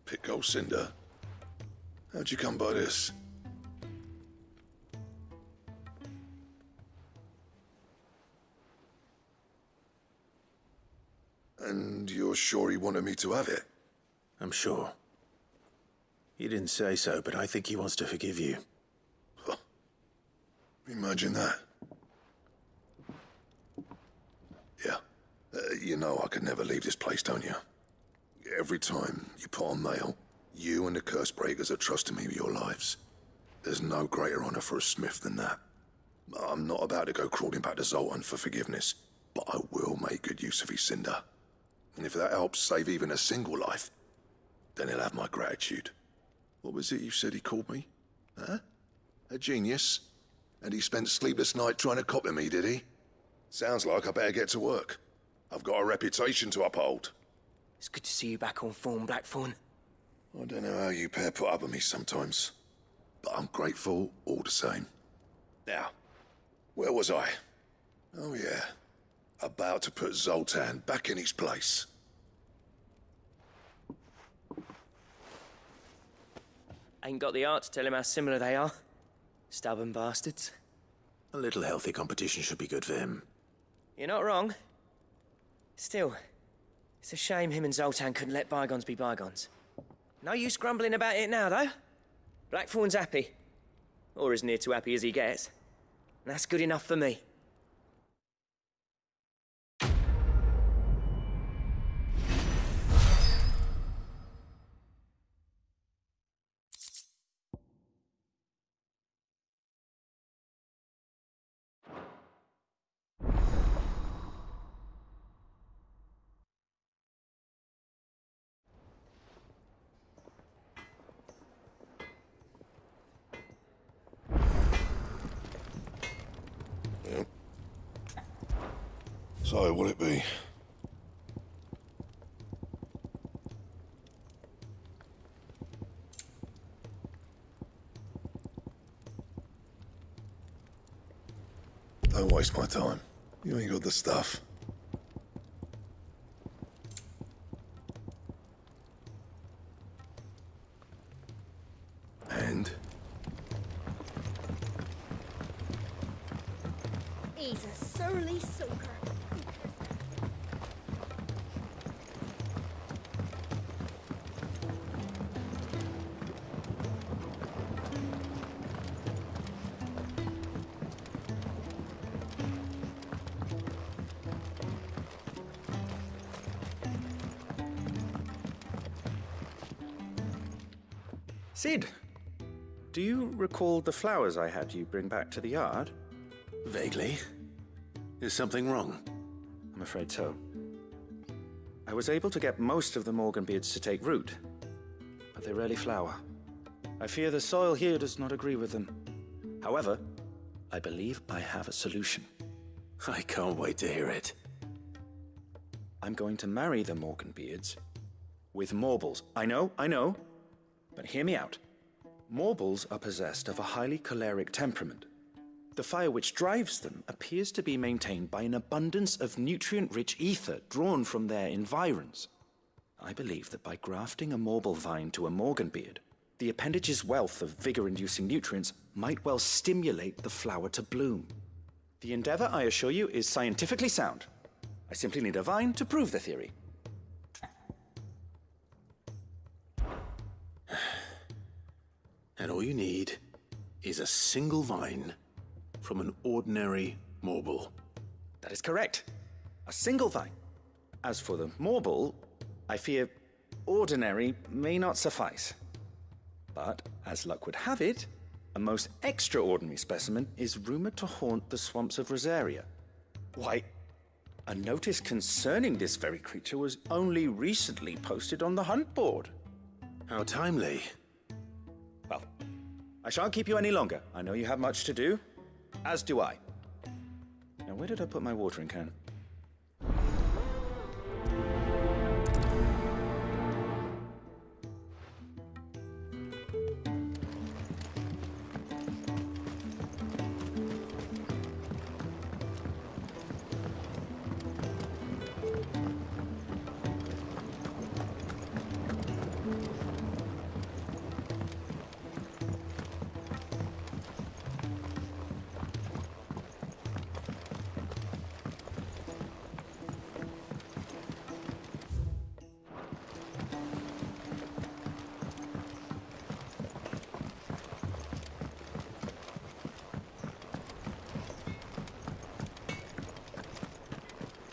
Pick old Cinder. How'd you come by this? And you're sure he wanted me to have it? I'm sure. He didn't say so, but I think he wants to forgive you. Huh. Imagine that. Yeah. You know I could never leave this place, don't you? Every time you put on mail, you and the curse breakers are trusting me with your lives. There's no greater honor for a smith than that. I'm not about to go crawling back to Zoltan for forgiveness, but I will make good use of his cinder. And if that helps save even a single life, then he'll have my gratitude. What was it you said he called me? Huh? A genius? And he spent sleepless night trying to copy me, did he? Sounds like I better get to work. I've got a reputation to uphold. It's good to see you back on form, Blackthorn. I don't know how you pair put up with me sometimes, but I'm grateful all the same. Now, where was I? Oh yeah, about to put Zoltan back in his place. Ain't got the art to tell him how similar they are. Stubborn bastards. A little healthy competition should be good for him. You're not wrong. Still, it's a shame him and Zoltan couldn't let bygones be bygones. No use grumbling about it now, though. Blackthorn's happy. Or as near to happy as he gets. And that's good enough for me. So, what'll it be? Don't waste my time. You ain't got the stuff. And? He's a surly soaker. Sid, do you recall the flowers I had you bring back to the yard? Vaguely. Is something wrong? I'm afraid so. I was able to get most of the Morganbeards to take root, but they rarely flower. I fear the soil here does not agree with them. However, I believe I have a solution. I can't wait to hear it. I'm going to marry the Morganbeards with Morbles. I know, but hear me out. Morbles are possessed of a highly choleric temperament. The fire which drives them appears to be maintained by an abundance of nutrient-rich ether drawn from their environs. I believe that by grafting a Morble vine to a Morganbeard, the appendage's wealth of vigor-inducing nutrients might well stimulate the flower to bloom. The endeavor, I assure you, is scientifically sound. I simply need a vine to prove the theory. And all you need is a single vine from an ordinary Morble. That is correct. A single vine. As for the Morble, I fear ordinary may not suffice. But, as luck would have it, a most extraordinary specimen is rumored to haunt the swamps of Rosaria. Why, a notice concerning this very creature was only recently posted on the hunt board. How timely. Well, I shan't keep you any longer. I know you have much to do, as do I. Now, where did I put my watering can?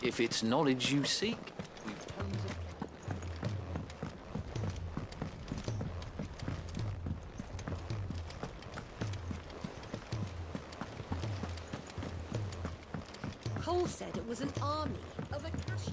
If it's knowledge you seek, Cole said it was an army of Akashi.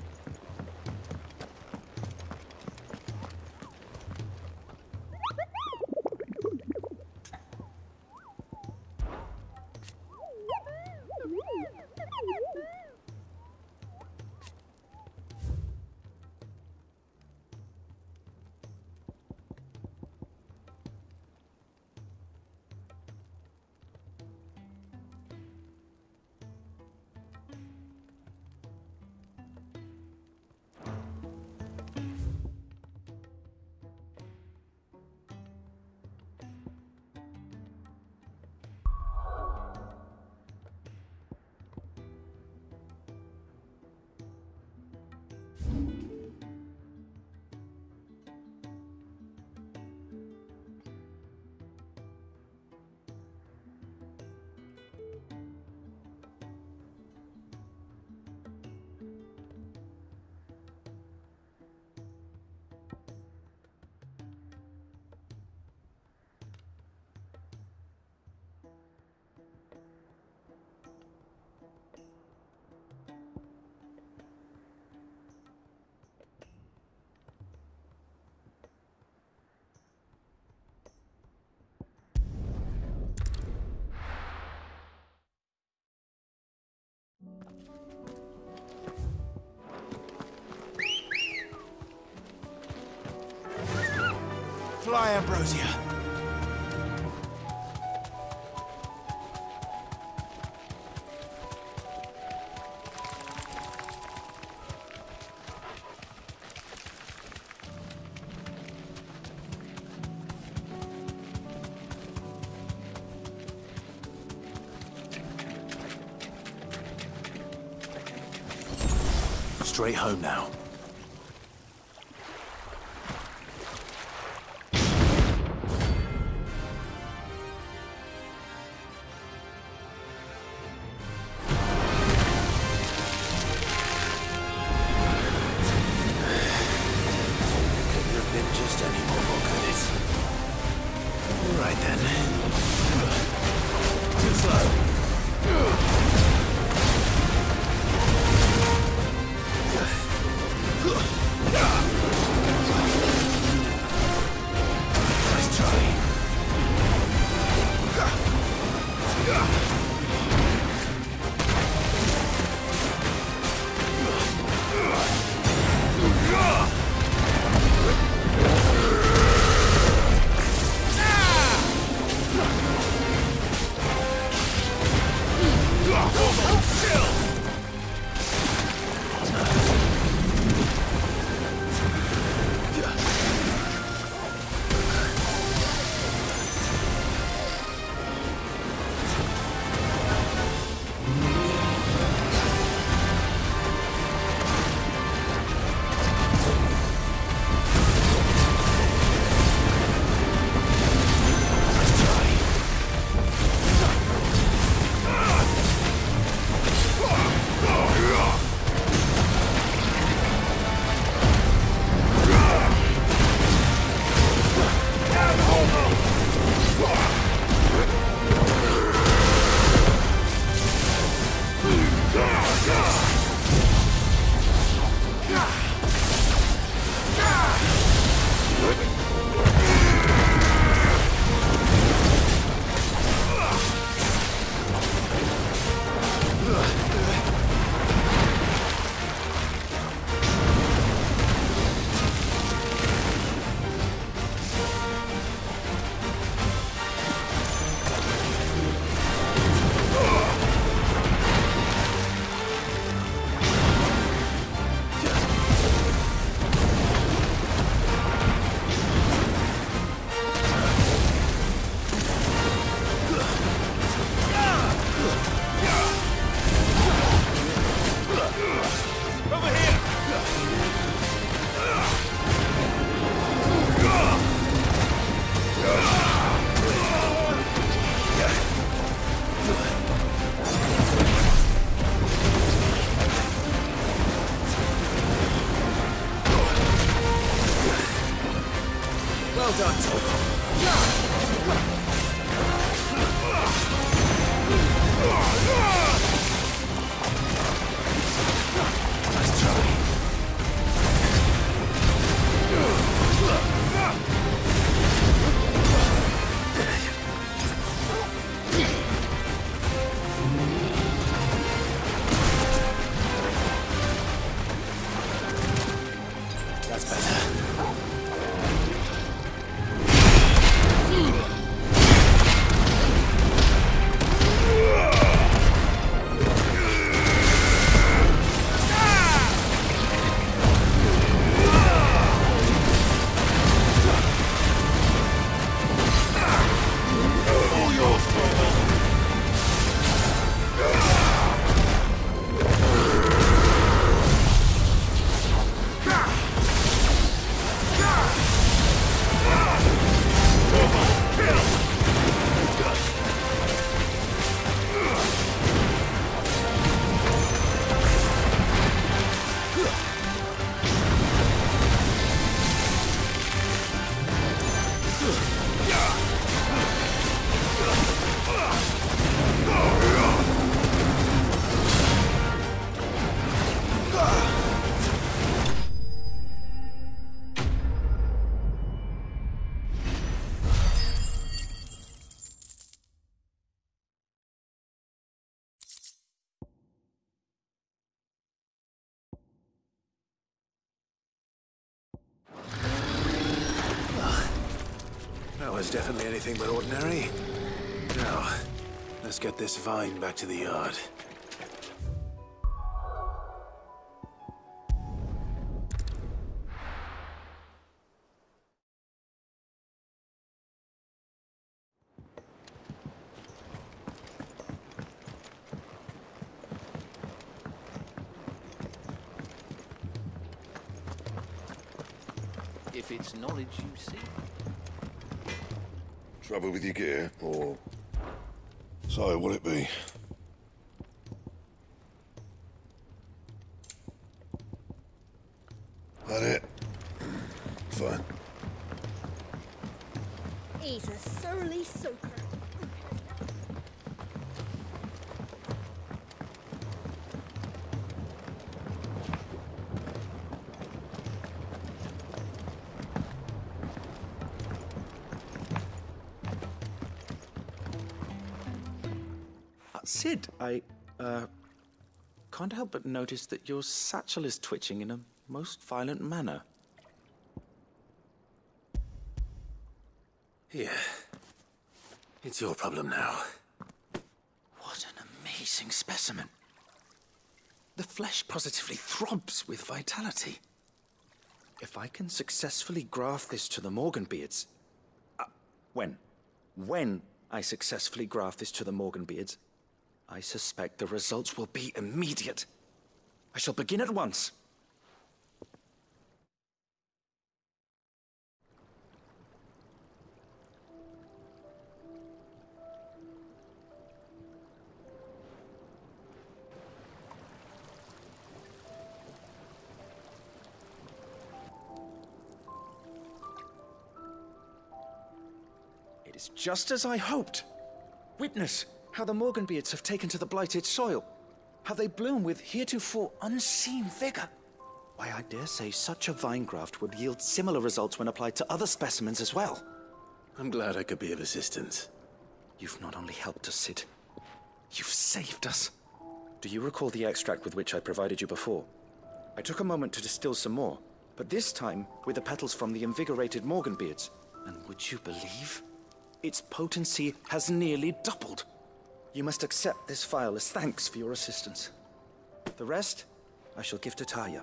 Fly, Ambrosia. Straight home now. Couldn't have been just any more, could it? Well done. Nice try. That's better. That was definitely anything but ordinary. Now, let's get this vine back to the yard. If it's knowledge you seek. Trouble with your gear, or... So, what it be? That it? Fine. He's a surly soaker. Sid, I can't help but notice that your satchel is twitching in a most violent manner. Yeah. It's your problem now. What an amazing specimen. The flesh positively throbs with vitality. If I can successfully graft this to the Morganbeards... When I successfully graft this to the Morganbeards, I suspect the results will be immediate. I shall begin at once. It is just as I hoped. Witness how the Morganbeards have taken to the blighted soil. How they bloom with heretofore unseen vigor. Why, I dare say such a vine graft would yield similar results when applied to other specimens as well. I'm glad I could be of assistance. You've not only helped us, Sid, you've saved us. Do you recall the extract with which I provided you before? I took a moment to distill some more, but this time with the petals from the invigorated Morganbeards. And would you believe? Its potency has nearly doubled. You must accept this vial as thanks for your assistance. The rest, I shall give to Taya.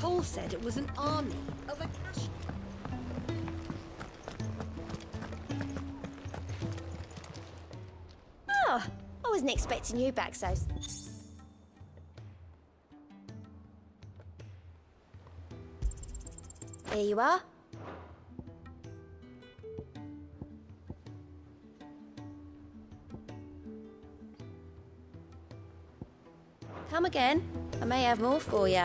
Cole said it was an army of Akashi. Oh, I wasn't expecting you back so... Here you are. Come again. I may have more for you.